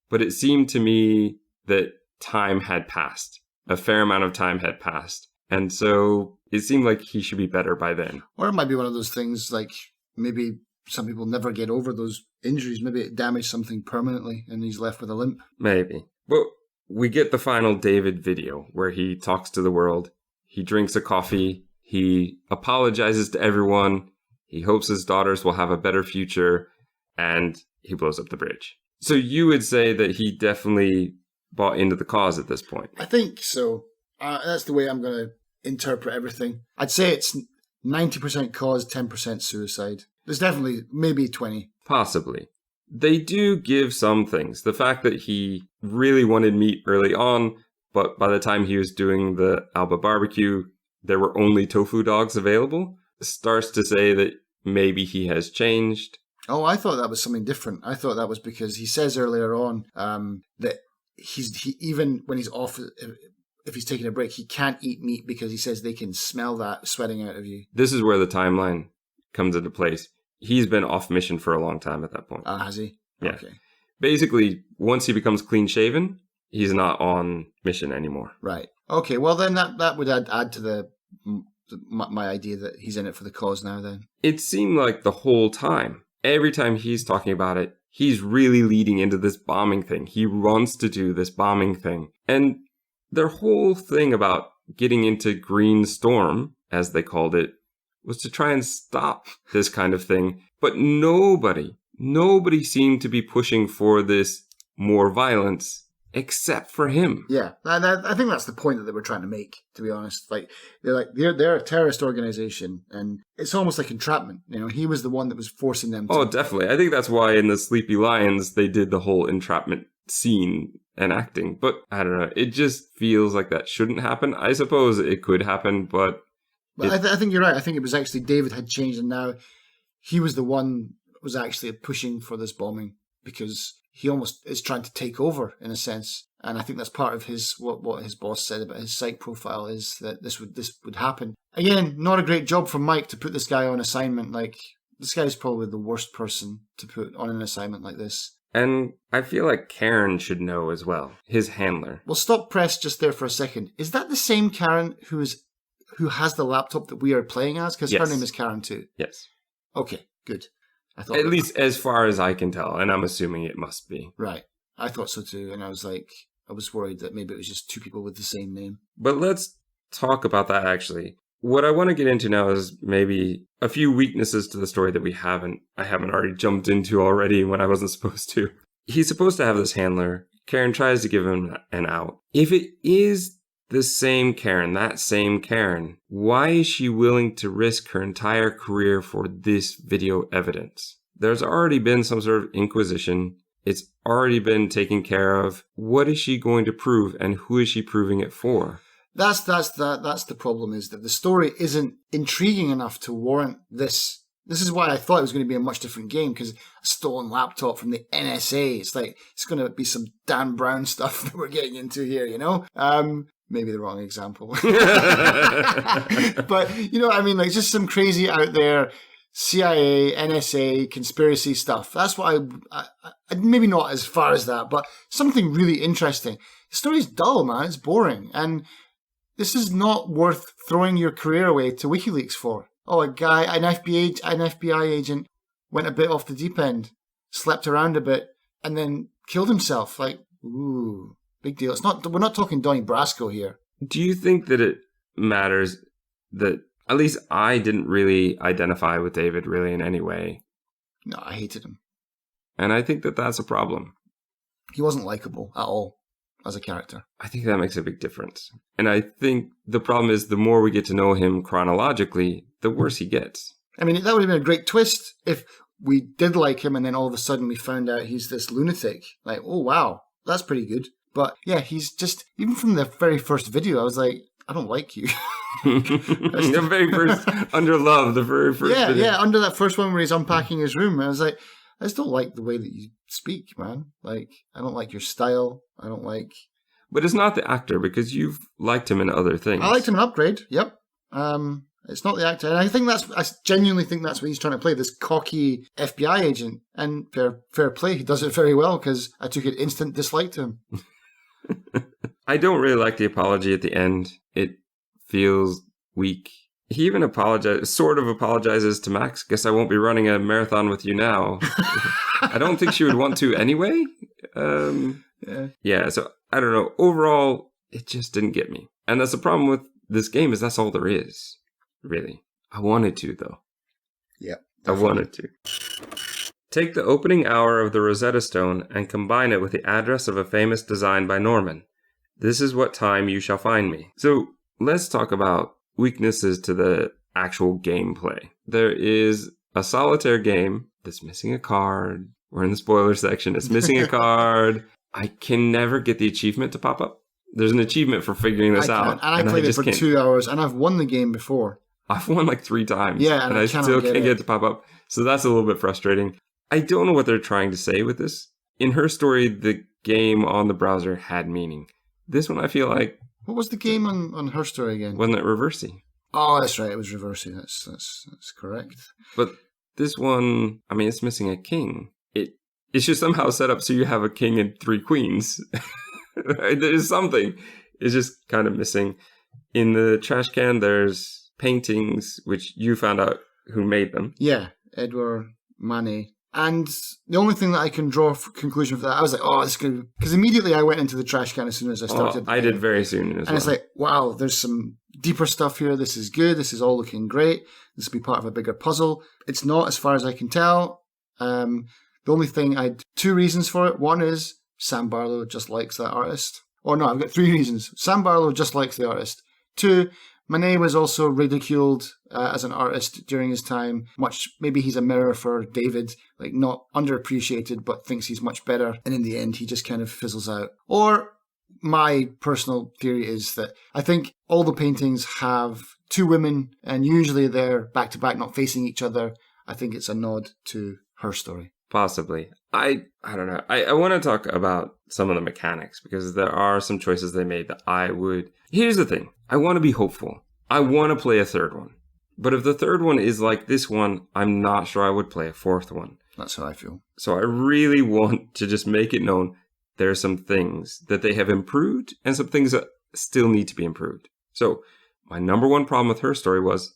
But it seemed to me that time had passed. A fair amount of time had passed. And so it seemed like he should be better by then. Or it might be one of those things like maybe some people never get over those injuries. Maybe it damaged something permanently and he's left with a limp. Maybe. But we get the final David video where he talks to the world. He drinks a coffee. He apologizes to everyone. He hopes his daughters will have a better future. And he blows up the bridge. So you would say that he definitely bought into the cause at this point? I think so. That's the way I'm going to interpret everything. I'd say it's 90% cause, 10% suicide. There's definitely maybe 20. Possibly. They do give some things. The fact that he really wanted meat early on, but by the time he was doing the Alba barbecue, there were only tofu dogs available, starts to say that maybe he has changed. Oh, I thought that was something different. I thought that was because he says earlier on that he even when he's off, if he's taking a break, he can't eat meat because he says they can smell that sweating out of you. This is where the timeline comes into place. He's been off mission for a long time at that point. Has he? Yeah. Okay. Basically, once he becomes clean-shaven, he's not on mission anymore. Right. Okay, well then that would add to the my idea that he's in it for the cause now then. It seemed like the whole time, every time he's talking about it, he's really leading into this bombing thing. He wants to do this bombing thing. And their whole thing about getting into Green Storm, as they called it, was to try and stop this kind of thing. But nobody seemed to be pushing for this more violence except for him. Yeah, I think that's the point that they were trying to make, to be honest. They're a terrorist organization, and it's almost like entrapment. He was the one that was forcing them to... Oh, definitely. I think that's why in the Sleepy Lions, they did the whole entrapment scene and acting. But I don't know. It just feels like that shouldn't happen. I suppose it could happen, but... I think you're right. I think it was actually David had changed, and now he was the one that was actually pushing for this bombing, because he almost is trying to take over in a sense. And I think that's part of his what his boss said about his psych profile, is that this would happen. Again, not a great job from Mike to put this guy on assignment. Like, this guy's probably the worst person to put on an assignment like this. And I feel like Karen should know as well, his handler. Well, stop press just there for a second. Is that the same Karen who has the laptop that we are playing as? Because her name is Karen too. Yes. Okay, good. I thought, at least as far as I can tell, and I'm assuming it must be. Right. I thought so too, and I was worried that maybe it was just two people with the same name. But let's talk about that, actually. What I want to get into now is maybe a few weaknesses to the story that I haven't already jumped into already when I wasn't supposed to. He's supposed to have this handler. Karen tries to give him an out. If it is the same Karen, that same Karen, why is she willing to risk her entire career for this video evidence? There's already been some sort of inquisition. It's already been taken care of. What is she going to prove, and who is she proving it for? That's the problem, is that the story isn't intriguing enough to warrant this. This is why I thought it was going to be a much different game, because a stolen laptop from the NSA. It's like, it's going to be some Dan Brown stuff that we're getting into here, Maybe the wrong example. But, what I mean? Like, just some crazy out there CIA, NSA, conspiracy stuff. That's what I maybe not as far as that, but something really interesting. The story's dull, man. It's boring. And this is not worth throwing your career away to WikiLeaks for. Oh, an FBI agent went a bit off the deep end, slept around a bit, and then killed himself. Like, ooh. Big deal. We're not talking Donnie Brasco here. Do you think that it matters that at least I didn't really identify with David really in any way? No, I hated him. And I think that that's a problem. He wasn't likable at all as a character. I think that makes a big difference. And I think the problem is the more we get to know him chronologically, the worse he gets. I mean, that would have been a great twist if we did like him and then all of a sudden we found out he's this lunatic. Like, oh, wow, that's pretty good. But yeah, he's just, even from the very first video, I was like, I don't like you. The very first, Under Love, the very first video. Yeah, under that first one where he's unpacking his room. I was like, I just don't like the way that you speak, man. Like, I don't like your style. I don't like... But it's not the actor, because you've liked him in other things. I liked him in Upgrade, yep. It's not the actor. And I genuinely think that's what he's trying to play, this cocky FBI agent. And fair play, he does it very well, because I took an instant dislike to him. I don't really like the apology at the end. It feels weak. He even apologizes to Max. Guess I won't be running a marathon with you now. I don't think she would want to anyway. Yeah, so I don't know. Overall, it just didn't get me. And that's the problem with this game, is that's all there is, really. I wanted to, though. Yeah. I wanted to. Take the opening hour of the Rosetta Stone and combine it with the address of a famous design by Norman. This is what time you shall find me. So let's talk about weaknesses to the actual gameplay. There is a solitaire game that's missing a card. We're in the spoiler section. It's missing a card. I can never get the achievement to pop up. There's an achievement for figuring this out. And I played it for 2 hours, and I've won the game before. I've won like 3 times. Yeah, and I still can't get it to pop up. So that's a little bit frustrating. I don't know what they're trying to say with this. In her story, the game on the browser had meaning. This one, I feel like... What was the game on her story again? Wasn't it Reversey? Oh, that's right. It was Reversey. That's correct. But this one, I mean, it's missing a king. It should somehow set up so you have a king and 3 queens. There's something. It's just kind of missing. In the trash can, there's paintings, which you found out who made them. Yeah, Edouard Manet. And the only thing that I can draw a conclusion for that, I was like, oh, this is going to... Because immediately I went into the trash can as soon as I started. I did very soon as well. And it's like, wow, there's some deeper stuff here. This is good. This is all looking great. This will be part of a bigger puzzle. It's not, as far as I can tell. The only thing, I had 2 reasons for it. One is Sam Barlow just likes that artist. Or no, I've got 3 reasons. Sam Barlow just likes the artist. 2, Manet was also ridiculed as an artist during his time. Maybe he's a mirror for David, like not underappreciated, but thinks he's much better. And in the end, he just kind of fizzles out. Or my personal theory is that I think all the paintings have 2 women, and usually they're back to back, not facing each other. I think it's a nod to her story. Possibly. I don't know. I want to talk about some of the mechanics because there are some choices they made that I would... Here's the thing. I want to be hopeful. I want to play a 3rd one. But if the 3rd one is like this one, I'm not sure I would play a 4th one. That's how I feel. So I really want to just make it known there are some things that they have improved and some things that still need to be improved. So my number one problem with her story was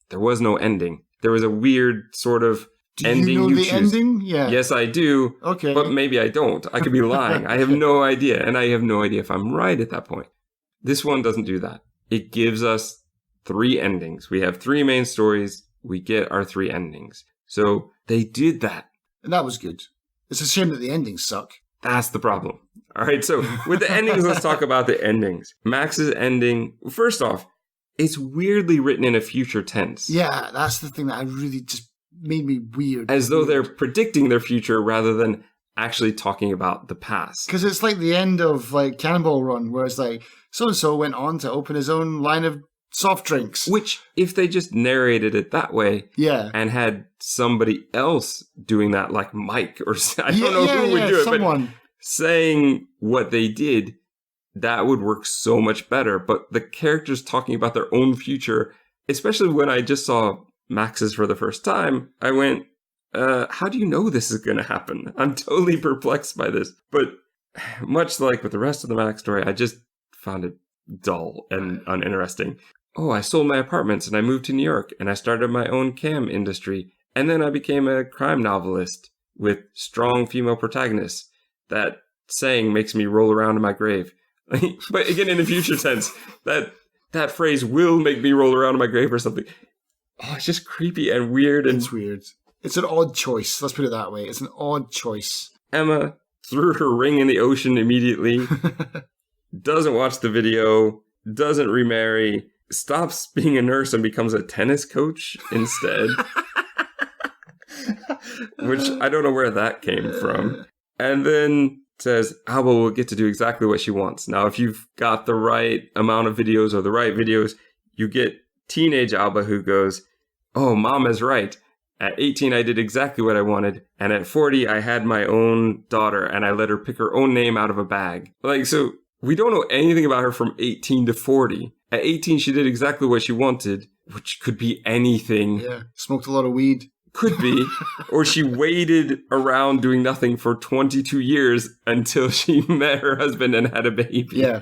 there was no ending. There was a weird sort of... Do you know the ending? Yeah. Yes, I do. Okay. But maybe I don't. I could be lying. I have no idea. And I have no idea if I'm right at that point. This one doesn't do that. It gives us 3 endings. We have 3 main stories. We get our 3 endings. So they did that. And that was good. It's a shame that the endings suck. That's the problem. All right. So with the endings, let's talk about the endings. Max's ending, first off, it's weirdly written in a future tense. Yeah, that's the thing that I really just made me weird. As though they're predicting their future rather than actually talking about the past. Because it's like the end of like Cannonball Run, where it's like, so-and-so went on to open his own line of soft drinks. Which, if they just narrated it that way, yeah, and had somebody else doing that, like Mike, or I don't know who would do it, but saying what they did, that would work so much better. But the characters talking about their own future, especially when I just saw Max's for the first time, I went, how do you know this is going to happen? I'm totally perplexed by this. But much like with the rest of the Max story, I just found it dull and uninteresting. Oh, I sold my apartments and I moved to New York and I started my own cam industry. And then I became a crime novelist with strong female protagonists. That saying makes me roll around in my grave. But again, in the future tense, that phrase will make me roll around in my grave or something. Oh, it's just creepy and weird. And it's weird. It's an odd choice. Let's put it that way. It's an odd choice. Emma threw her ring in the ocean immediately. Doesn't watch the video. Doesn't remarry. Stops being a nurse and becomes a tennis coach instead. Which I don't know where that came from. And then says Alba will get to do exactly what she wants. Now, if you've got the right amount of videos or the right videos, you get teenage Alba who goes, oh, mom is right. At 18, I did exactly what I wanted. And at 40, I had my own daughter and I let her pick her own name out of a bag. Like, so we don't know anything about her from 18 to 40. At 18, she did exactly what she wanted, which could be anything. Yeah, smoked a lot of weed. Could be. Or she waited around doing nothing for 22 years until she met her husband and had a baby. Yeah.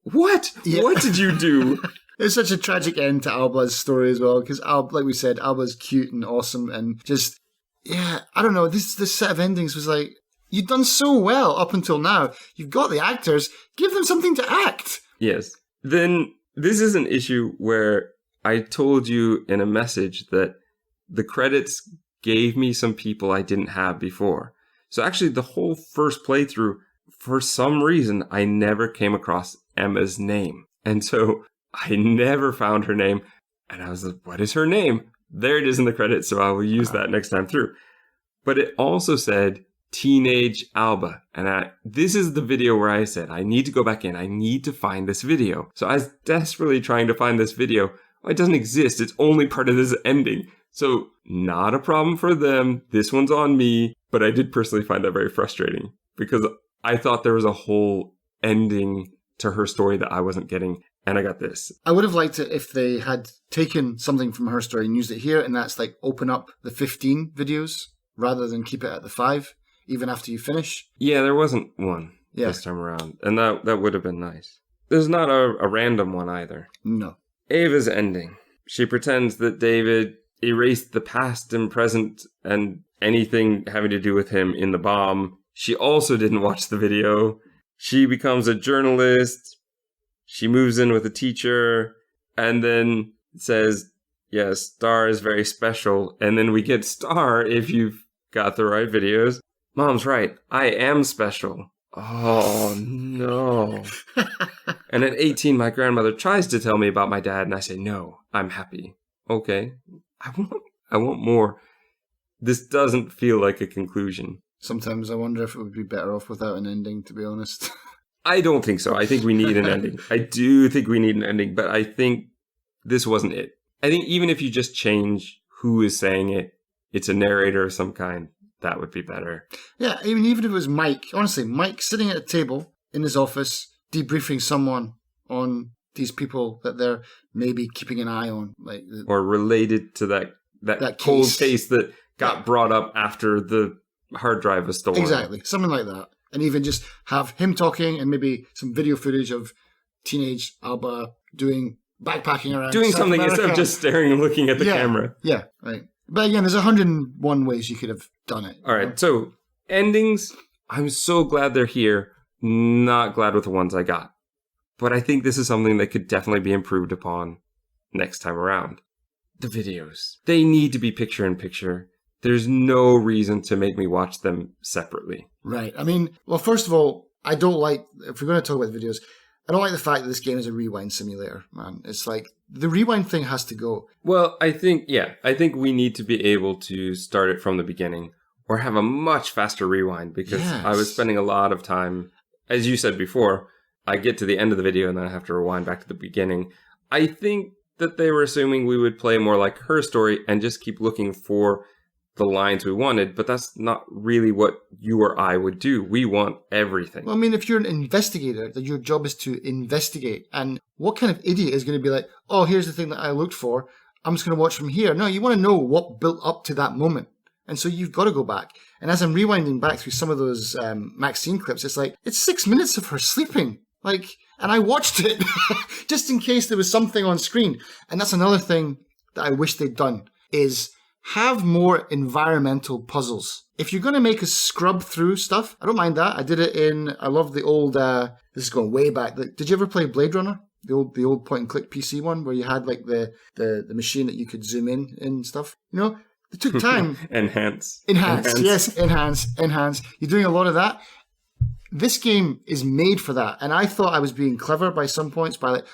What? Yeah. What did you do? It's such a tragic end to Alba's story as well, because like we said, Alba's cute and awesome and just, yeah, I don't know, this set of endings was like, you've done so well up until now. You've got the actors, give them something to act. Yes. Then this is an issue where I told you in a message that the credits gave me some people I didn't have before. So actually the whole first playthrough, for some reason, I never came across Emma's name. And so I never found her name. And I was like, what is her name? There it is in the credits. So I will use that next time through. But it also said Teenage Alba. And this is the video where I said, I need to go back in. I need to find this video. So I was desperately trying to find this video. Oh, it doesn't exist. It's only part of this ending. So not a problem for them. This one's on me. But I did personally find that very frustrating because I thought there was a whole ending to her story that I wasn't getting. And I got this. I would have liked it if they had taken something from her story and used it here. And that's like open up the 15 videos rather than keep it at the 5, even after you finish. Yeah, there wasn't one this time around. And that would have been nice. There's not a random one either. No. Ava's ending. She pretends that David erased the past and present and anything having to do with him in the bomb. She also didn't watch the video. She becomes a journalist. She moves in with a teacher and then says, yes, Star is very special. And then we get Star if you've got the right videos. Mom's right. I am special. Oh, no. And at 18, my grandmother tries to tell me about my dad, and I say, no, I'm happy. Okay. I want more. This doesn't feel like a conclusion. Sometimes I wonder if it would be better off without an ending, to be honest. I don't think so. I think we need an ending. I do think we need an ending, but I think this wasn't it. I think even if you just change who is saying it, it's a narrator of some kind, that would be better. Yeah, I mean, even if it was Mike, honestly, Mike sitting at a table in his office, debriefing someone on these people that they're maybe keeping an eye on. Or related to that cold case that got brought up after the hard drive was stolen. Exactly, something like that. And even just have him talking and maybe some video footage of teenage Alba doing backpacking around doing South something America. Instead of just staring and looking at the camera. Yeah, right. But again, there's 101 ways you could have done it. All right, so endings, I'm so glad they're here. Not glad with the ones I got. But I think this is something that could definitely be improved upon next time around. The videos. They need to be picture-in-picture. There's no reason to make me watch them separately. Right. I mean, well, first of all, I don't like, if we're going to talk about videos, I don't like the fact that this game is a rewind simulator, man. It's like, the rewind thing has to go. Well, I think we need to be able to start it from the beginning or have a much faster rewind because I was spending a lot of time, as you said before, I get to the end of the video and then I have to rewind back to the beginning. I think that they were assuming we would play more like her story and just keep looking for the lines we wanted, but that's not really what you or I would do. We want everything. Well, I mean, if you're an investigator, then your job is to investigate. And what kind of idiot is going to be like, oh, here's the thing that I looked for. I'm just going to watch from here. No, you want to know what built up to that moment. And so you've got to go back. And as I'm rewinding back through some of those Maxine clips, it's like, it's 6 minutes of her sleeping. And I watched it just in case there was something on screen. And that's another thing that I wish they'd done is have more environmental puzzles. If you're going to make us scrub through stuff, I don't mind that. I did it I love the old, this is going way back. Did you ever play Blade Runner? The old point and click PC one where you had like the machine that you could zoom in and stuff. You know, it took time. Enhance. Yes, enhance. You're doing a lot of that. This game is made for that. And I thought I was being clever by some points by like,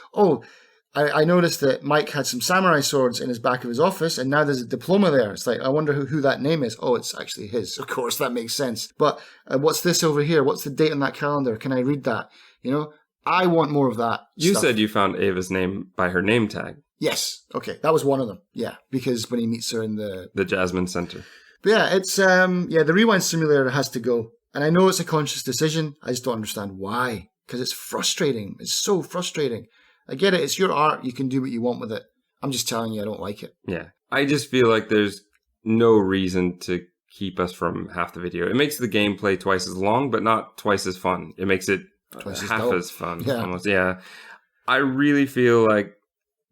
I noticed that Mike had some samurai swords in his back of his office, and now there's a diploma there. It's like, I wonder who that name is. Oh, it's actually his. Of course, that makes sense. But what's this over here? What's the date on that calendar? Can I read that? You know, I want more of that. You said you found Ava's name by her name tag. Yes. Okay, that was one of them. Yeah, because when he meets her in the Jasmine Center. But yeah, it's the rewind simulator has to go, and I know it's a conscious decision. I just don't understand why, because it's frustrating. It's so frustrating. I get it. It's your art. You can do what you want with it. I'm just telling you I don't like it. Yeah. I just feel like there's no reason to keep us from half the video. It makes the gameplay twice as long, but not twice as fun. It makes it half as fun. Yeah. Almost. Yeah. I really feel like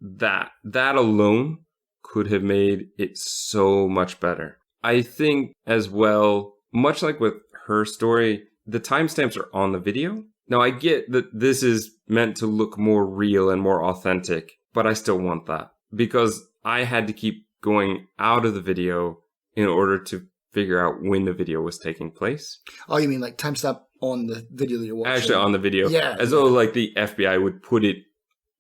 that alone could have made it so much better. I think as well, much like with her story, the timestamps are on the video. Now, I get that this is meant to look more real and more authentic, but I still want that because I had to keep going out of the video in order to figure out when the video was taking place. Oh, you mean like timestamp on the video that you're watching? Actually, on the video. Yeah. As though like the FBI would put it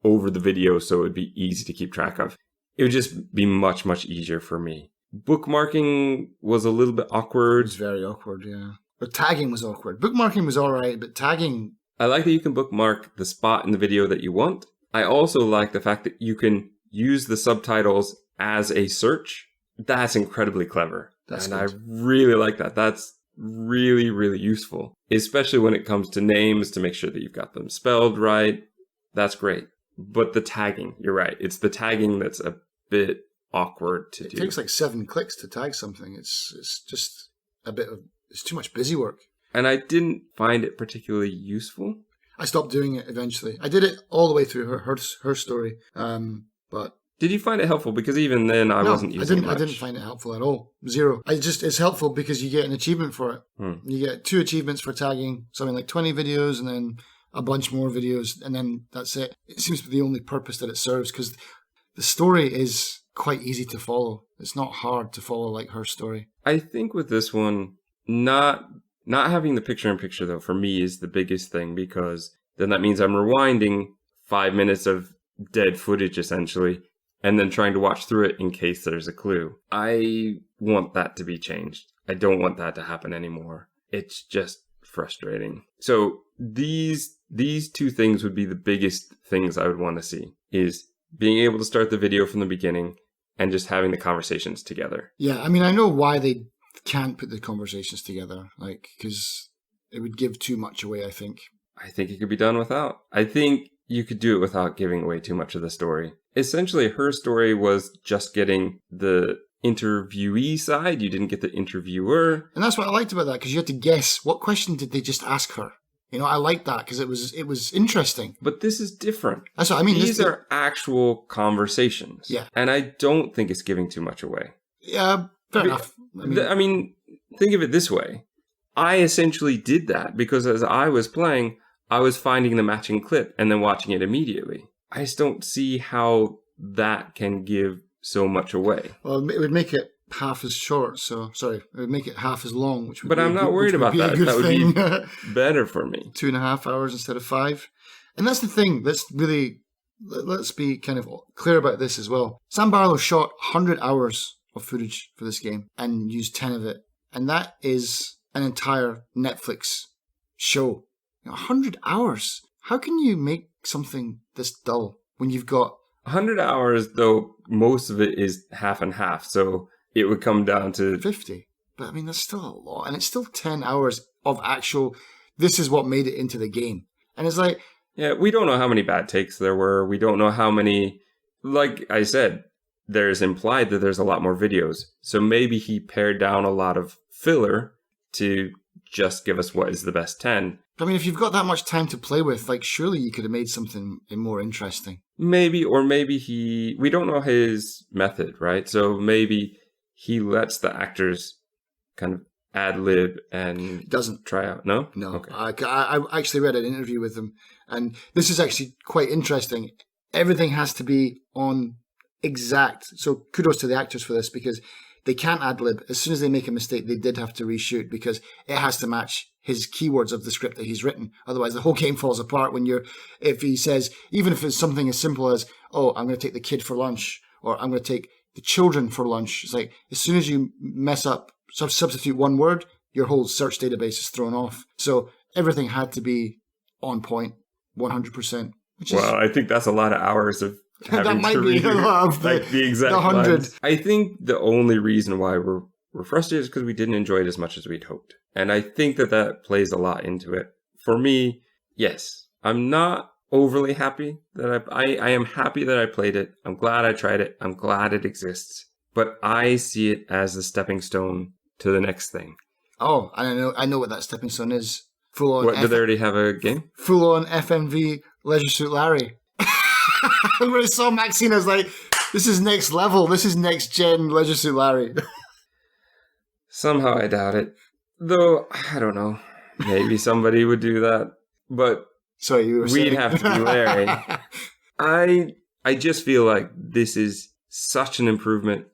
over the video so it would be easy to keep track of. It would just be much, much easier for me. Bookmarking was a little bit awkward. It was very awkward, yeah. But tagging was awkward. Bookmarking was all right, but tagging... I like that you can bookmark the spot in the video that you want. I also like the fact that you can use the subtitles as a search. That's incredibly clever. That's and good. I really like that. That's really, really useful, especially when it comes to names to make sure that you've got them spelled right. That's great. But the tagging, you're right. It's the tagging that's a bit awkward to do. It takes like 7 clicks to tag something. It's just a bit of... It's too much busy work. And I didn't find it particularly useful. I stopped doing it eventually. I did it all the way through her story. But Did you find it helpful? Because even then I wasn't using it much. I didn't find it helpful at all. Zero. It's helpful because you get an achievement for it. You get 2 achievements for tagging something like 20 videos and then a bunch more videos, and then that's it. It seems to be the only purpose that it serves, because the story is quite easy to follow. It's not hard to follow like her story. I think with this one, not having the picture-in-picture, though, for me is the biggest thing, because then that means I'm rewinding 5 minutes of dead footage, essentially, and then trying to watch through it in case there's a clue. I want that to be changed. I don't want that to happen anymore. It's just frustrating. So these 2 things would be the biggest things I would want to see, is being able to start the video from the beginning and just having the conversations together. Yeah, I mean, I know why they can't put the conversations together, like, because it would give too much away, I think. I think it could be done without. I think you could do it without giving away too much of the story. Essentially, her story was just getting the interviewee side. You didn't get the interviewer. And that's what I liked about that, because you had to guess, what question did they just ask her? You know, I liked that because it was interesting. But this is different. That's what I mean. These are actual conversations. Yeah. And I don't think it's giving too much away. Yeah, fair enough. I mean, think of it this way. I essentially did that because as I was playing, I was finding the matching clip and then watching it immediately. I just don't see how that can give so much away. Well, it would make it half as short, it would make it half as long, which would but I'm not worried about that. That would be better for me. 2.5 hours instead of 5. And that's the thing. Let's be kind of clear about this as well. Sam Barlow shot 100 hours of footage for this game and used 10 of it. And that is an entire Netflix show. 100 hours. How can you make something this dull when you've got 100 hours, though most of it is half and half, so it would come down to 50. But I mean, that's still a lot. And it's still 10 hours of actual, this is what made it into the game. And it's like... Yeah, we don't know how many bad takes there were. We don't know how many... Like I said, there's implied that there's a lot more videos. So maybe he pared down a lot of filler to just give us what is the best 10. I mean, if you've got that much time to play with, like, surely you could have made something more interesting. Maybe, or maybe we don't know his method, right? So maybe he lets the actors kind of ad-lib and doesn't try out. No? No. Okay. I actually read an interview with him, and this is actually quite interesting. Everything has to be on exact. So kudos to the actors for this, because they can't ad-lib. As soon as they make a mistake, they did have to reshoot because it has to match his keywords of the script that he's written. Otherwise, the whole game falls apart if he says, even if it's something as simple as, oh, I'm going to take the kid for lunch, or I'm going to take the children for lunch. It's like, as soon as you mess up, substitute one word, your whole search database is thrown off. So everything had to be on point, 100%. Well, I think that's a lot of hours of having that might to be redo a lot of the exact 100. lines. I think the only reason why we're frustrated is because we didn't enjoy it as much as we'd hoped. And I think that plays a lot into it. For me, yes, I'm not overly happy that I am happy that I played it. I'm glad I tried it. I'm glad it exists. But I see it as a stepping stone to the next thing. Oh, I know what that stepping stone is. Full on. What, do they already have a game? Full on FMV Leisure Suit Larry. When I saw Maxine, I was like, this is next level. This is next gen Leisure Suit Larry. Somehow I doubt it. Though, I don't know. Maybe somebody would do that. But sorry, you were saying? We'd have to be Larry. I just feel like this is such an improvement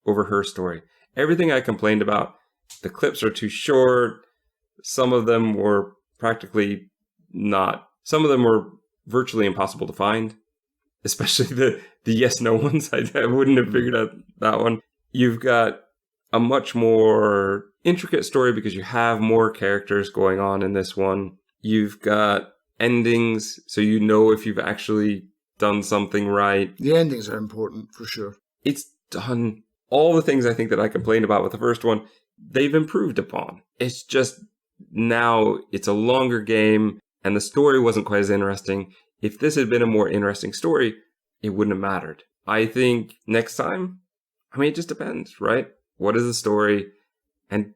over her story. Everything I complained about, the clips are too short. Some of them were practically not. Some of them were virtually impossible to find. Especially the yes-no ones. I wouldn't have figured out that one. You've got a much more intricate story because you have more characters going on in this one. You've got endings, so you know if you've actually done something right. The endings are important, for sure. It's done all the things I think that I complained about with the first one, they've improved upon. It's just now it's a longer game, and the story wasn't quite as interesting. If this had been a more interesting story, it wouldn't have mattered. I think next time, it just depends, right? What is the story? And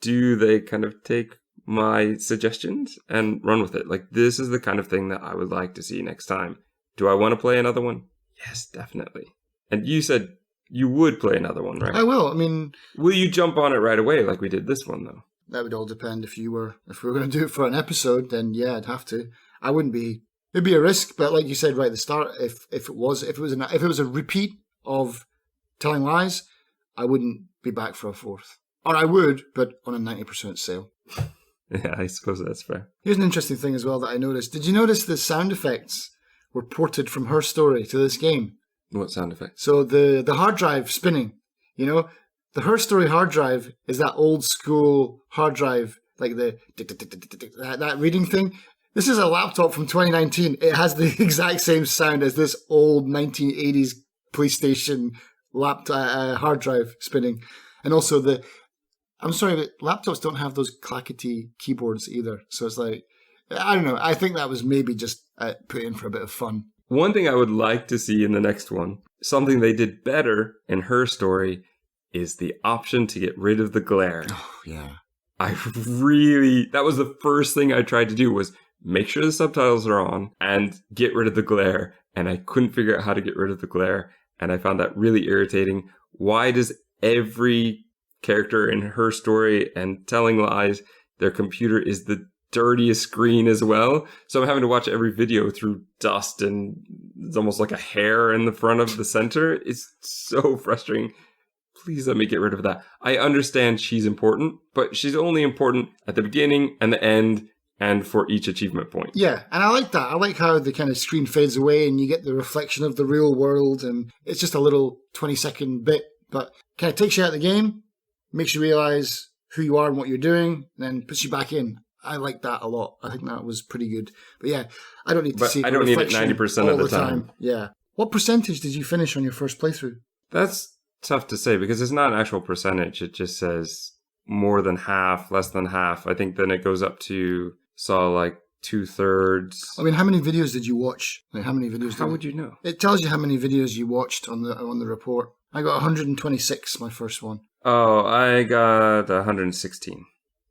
do they kind of take my suggestions and run with it? Like, this is the kind of thing that I would like to see next time. Do I want to play another one? Yes, definitely. And you said you would play another one, right? I will. I mean, will you jump on it right away like we did this one, though? That would all depend. If we were going to do it for an episode, then yeah, I'd have to. I wouldn't be. It'd be a risk, but like you said right at the start, if it was a repeat of Telling Lies, I wouldn't be back for a fourth. Or I would, but on a 90% sale. Yeah, I suppose that's fair. Here's an interesting thing as well that I noticed. Did you notice the sound effects were ported from Her Story to this game? What sound effect? So the hard drive spinning, you know, the Her Story hard drive is that old school hard drive, like that reading thing. This is a laptop from 2019. It has the exact same sound as this old 1980s PlayStation hard drive spinning. And also I'm sorry, but laptops don't have those clackety keyboards either. So it's like, I don't know. I think that was maybe just put in for a bit of fun. One thing I would like to see in the next one, something they did better in Her Story, is the option to get rid of the glare. Oh, yeah. That was the first thing I tried to do was make sure the subtitles are on and get rid of the glare. And I couldn't figure out how to get rid of the glare. And I found that really irritating. Why does every character in Her Story and Telling Lies, their computer is the dirtiest screen as well? So I'm having to watch every video through dust and it's almost like a hair in the front of the center. It's so frustrating. Please let me get rid of that. I understand she's important, but she's only important at the beginning and the end and for each achievement point. Yeah, and I like that. I like how the kind of screen fades away and you get the reflection of the real world, and it's just a little 20-second bit, but kind of takes you out of the game, makes you realize who you are and what you're doing, and then puts you back in. I like that a lot. I think that was pretty good. But yeah, I don't need to see. I don't need it 90% of the time. Yeah. What percentage did you finish on your first playthrough? That's tough to say because it's not an actual percentage. It just says more than half, less than half. I think then it goes up to like 2/3. I mean, how many videos did you watch? Like, how many videos? How would you know? It tells you how many videos you watched on the report. I got 126, my first one. Oh, I got 116.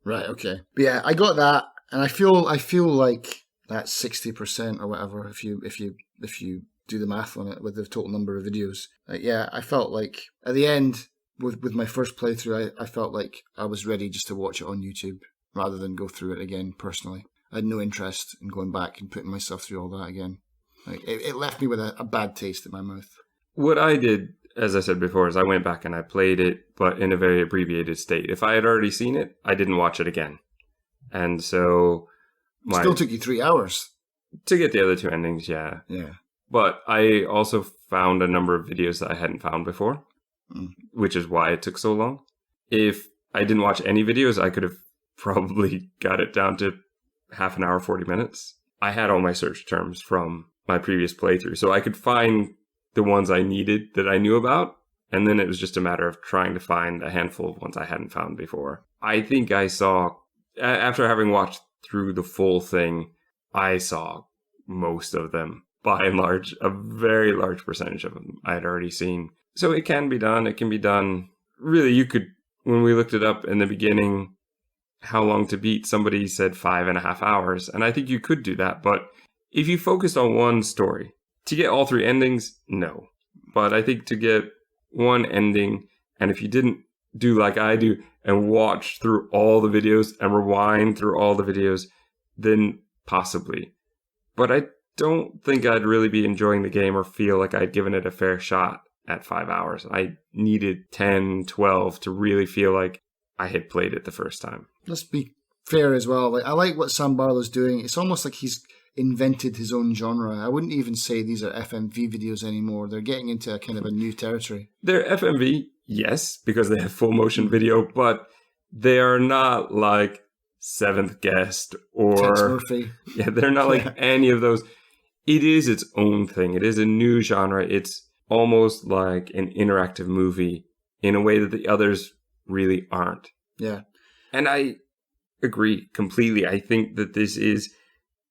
Right. Okay. But yeah, I got that, and I feel like that's 60% or whatever. If you do the math on it with the total number of videos, yeah, I felt like at the end with my first playthrough, I felt like I was ready just to watch it on YouTube rather than go through it again personally. I had no interest in going back and putting myself through all that again. Like it left me with a bad taste in my mouth. What I did, as I said before, is I went back and I played it, but in a very abbreviated state. If I had already seen it, I didn't watch it again. And so It still took you 3 hours. To get the other two endings, yeah. Yeah. But I also found a number of videos that I hadn't found before, which is why it took so long. If I didn't watch any videos, I could have probably got it down to half an hour, 40 minutes. I had all my search terms from my previous playthrough, so I could find the ones I needed that I knew about, and then it was just a matter of trying to find a handful of ones I hadn't found before. I think I saw, after having watched through the full thing, I saw most of them. By and large, a very large percentage of them I had already seen. So it can be done. It can be done. Really, you could, when we looked it up in the beginning, how long to beat, somebody said 5.5 hours. And I think you could do that. But if you focused on one story, to get all 3 endings, no. But I think to get one ending, and if you didn't do like I do and watch through all the videos and rewind through all the videos, then possibly. But I don't think I'd really be enjoying the game or feel like I'd given it a fair shot at 5 hours. I needed 10, 12 to really feel like I had played it the first time. Let's be fair as well. Like, I like what Sam Barlow's doing. It's almost like he's invented his own genre. I wouldn't even say these are FMV videos anymore. They're getting into a kind of a new territory. They're FMV, yes, because they have full motion video, but they are not like Seventh Guest or Tex Murphy. Yeah, they're not like any of those. It is its own thing. It is a new genre. It's almost like an interactive movie in a way that the others really aren't. Yeah. And I agree completely. I think that this is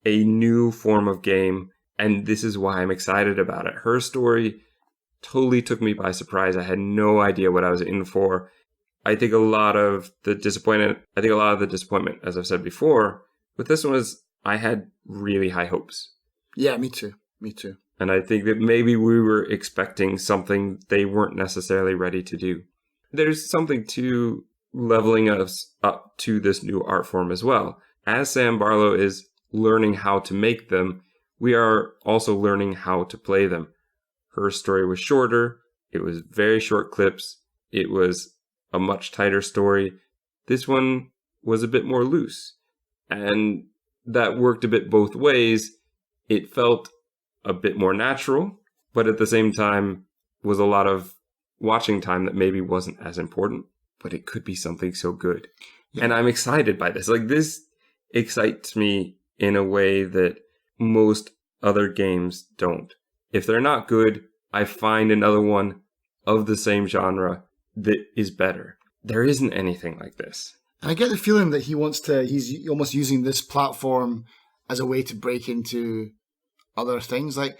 a new form of game, and this is why I'm excited about it. Her Story totally took me by surprise. I had no idea what I was in for. I think a lot of the disappointment, as I've said before, with this one was I had really high hopes. Yeah, me too. And I think that maybe we were expecting something they weren't necessarily ready to do. There's something to leveling us up to this new art form as well. As Sam Barlow is learning how to make them, we are also learning how to play them. Her story was shorter. It was very short clips. It was a much tighter story. This one was a bit more loose. And that worked a bit both ways. It felt a bit more natural, but at the same time was a lot of watching time that maybe wasn't as important, but it could be something so good. Yeah. And I'm excited by this. Like, this excites me in a way that most other games don't. If they're not good, I find another one of the same genre that is better. There isn't anything like this. And I get the feeling that he's almost using this platform as a way to break into other things. Like,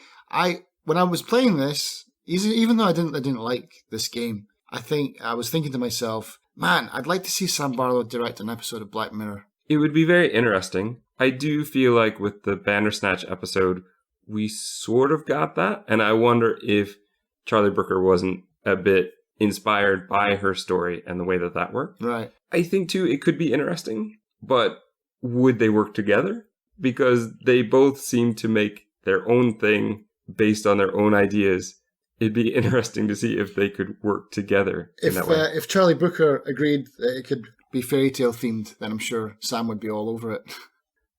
when I was playing this, even though I didn't like this game, I was thinking to myself, man, I'd like to see Sam Barlow direct an episode of Black Mirror. It would be very interesting. I do feel like with the Bandersnatch episode, we sort of got that. And I wonder if Charlie Brooker wasn't a bit inspired by her story and the way that worked. Right. I think, too, it could be interesting. But would they work together? Because they both seem to make their own thing based on their own ideas. It'd be interesting to see if they could work together in that way. If Charlie Brooker agreed that it could be fairy tale themed, then I'm sure Sam would be all over it.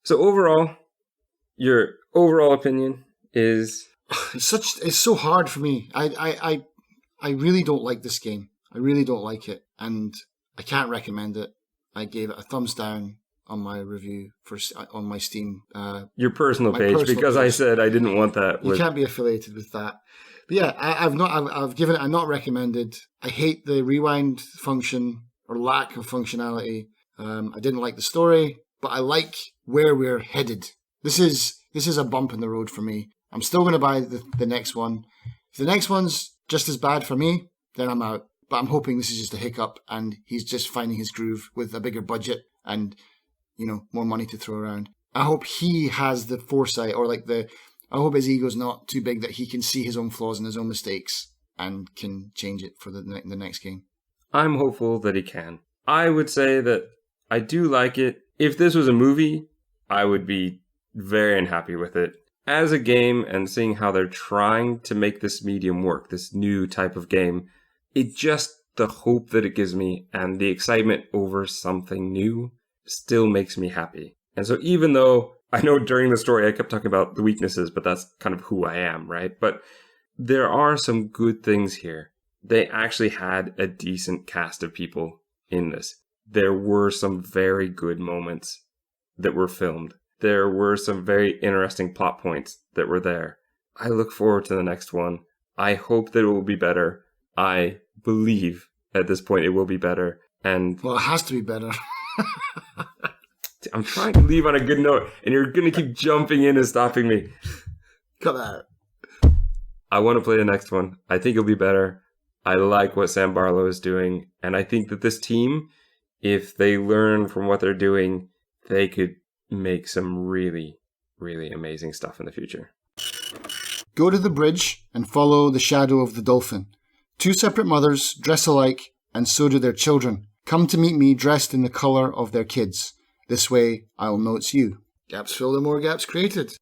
So overall, your overall opinion is? It's so hard for me. I really don't like this game. I really don't like it, and I can't recommend it. I gave it a thumbs down on my review on my Steam. Your personal page, because page. I said I didn't want that. You can't be affiliated with that. But yeah, I've given it a not recommended. I hate the rewind function or lack of functionality. I didn't like the story, but I like where we're headed. This is a bump in the road for me. I'm still going to buy the next one. If the next one's just as bad for me, then I'm out. But I'm hoping this is just a hiccup and he's just finding his groove with a bigger budget and, more money to throw around. I hope he has the foresight I hope his ego's not too big that he can see his own flaws and his own mistakes and can change it for the next game. I'm hopeful that he can. I would say that I do like it. If this was a movie, I would be very unhappy with it. As a game and seeing how they're trying to make this medium work, this new type of game, the hope that it gives me and the excitement over something new still makes me happy. And so even though I know during the story I kept talking about the weaknesses, but that's kind of who I am, right? But there are some good things here. They actually had a decent cast of people in this. There were some very good moments that were filmed. There were some very interesting plot points that were there. I look forward to the next one. I hope that it will be better. I believe at this point it will be better. Well, it has to be better. I'm trying to leave on a good note, and you're going to keep jumping in and stopping me. Come on. I want to play the next one. I think it'll be better. I like what Sam Barlow is doing, and I think that this team, if they learn from what they're doing, they could make some really, really amazing stuff in the future. Go to the bridge and follow the shadow of the dolphin. 2 separate mothers dress alike, and so do their children. Come to meet me dressed in the colour of their kids. This way, I'll know it's you. Gaps filled and more gaps created.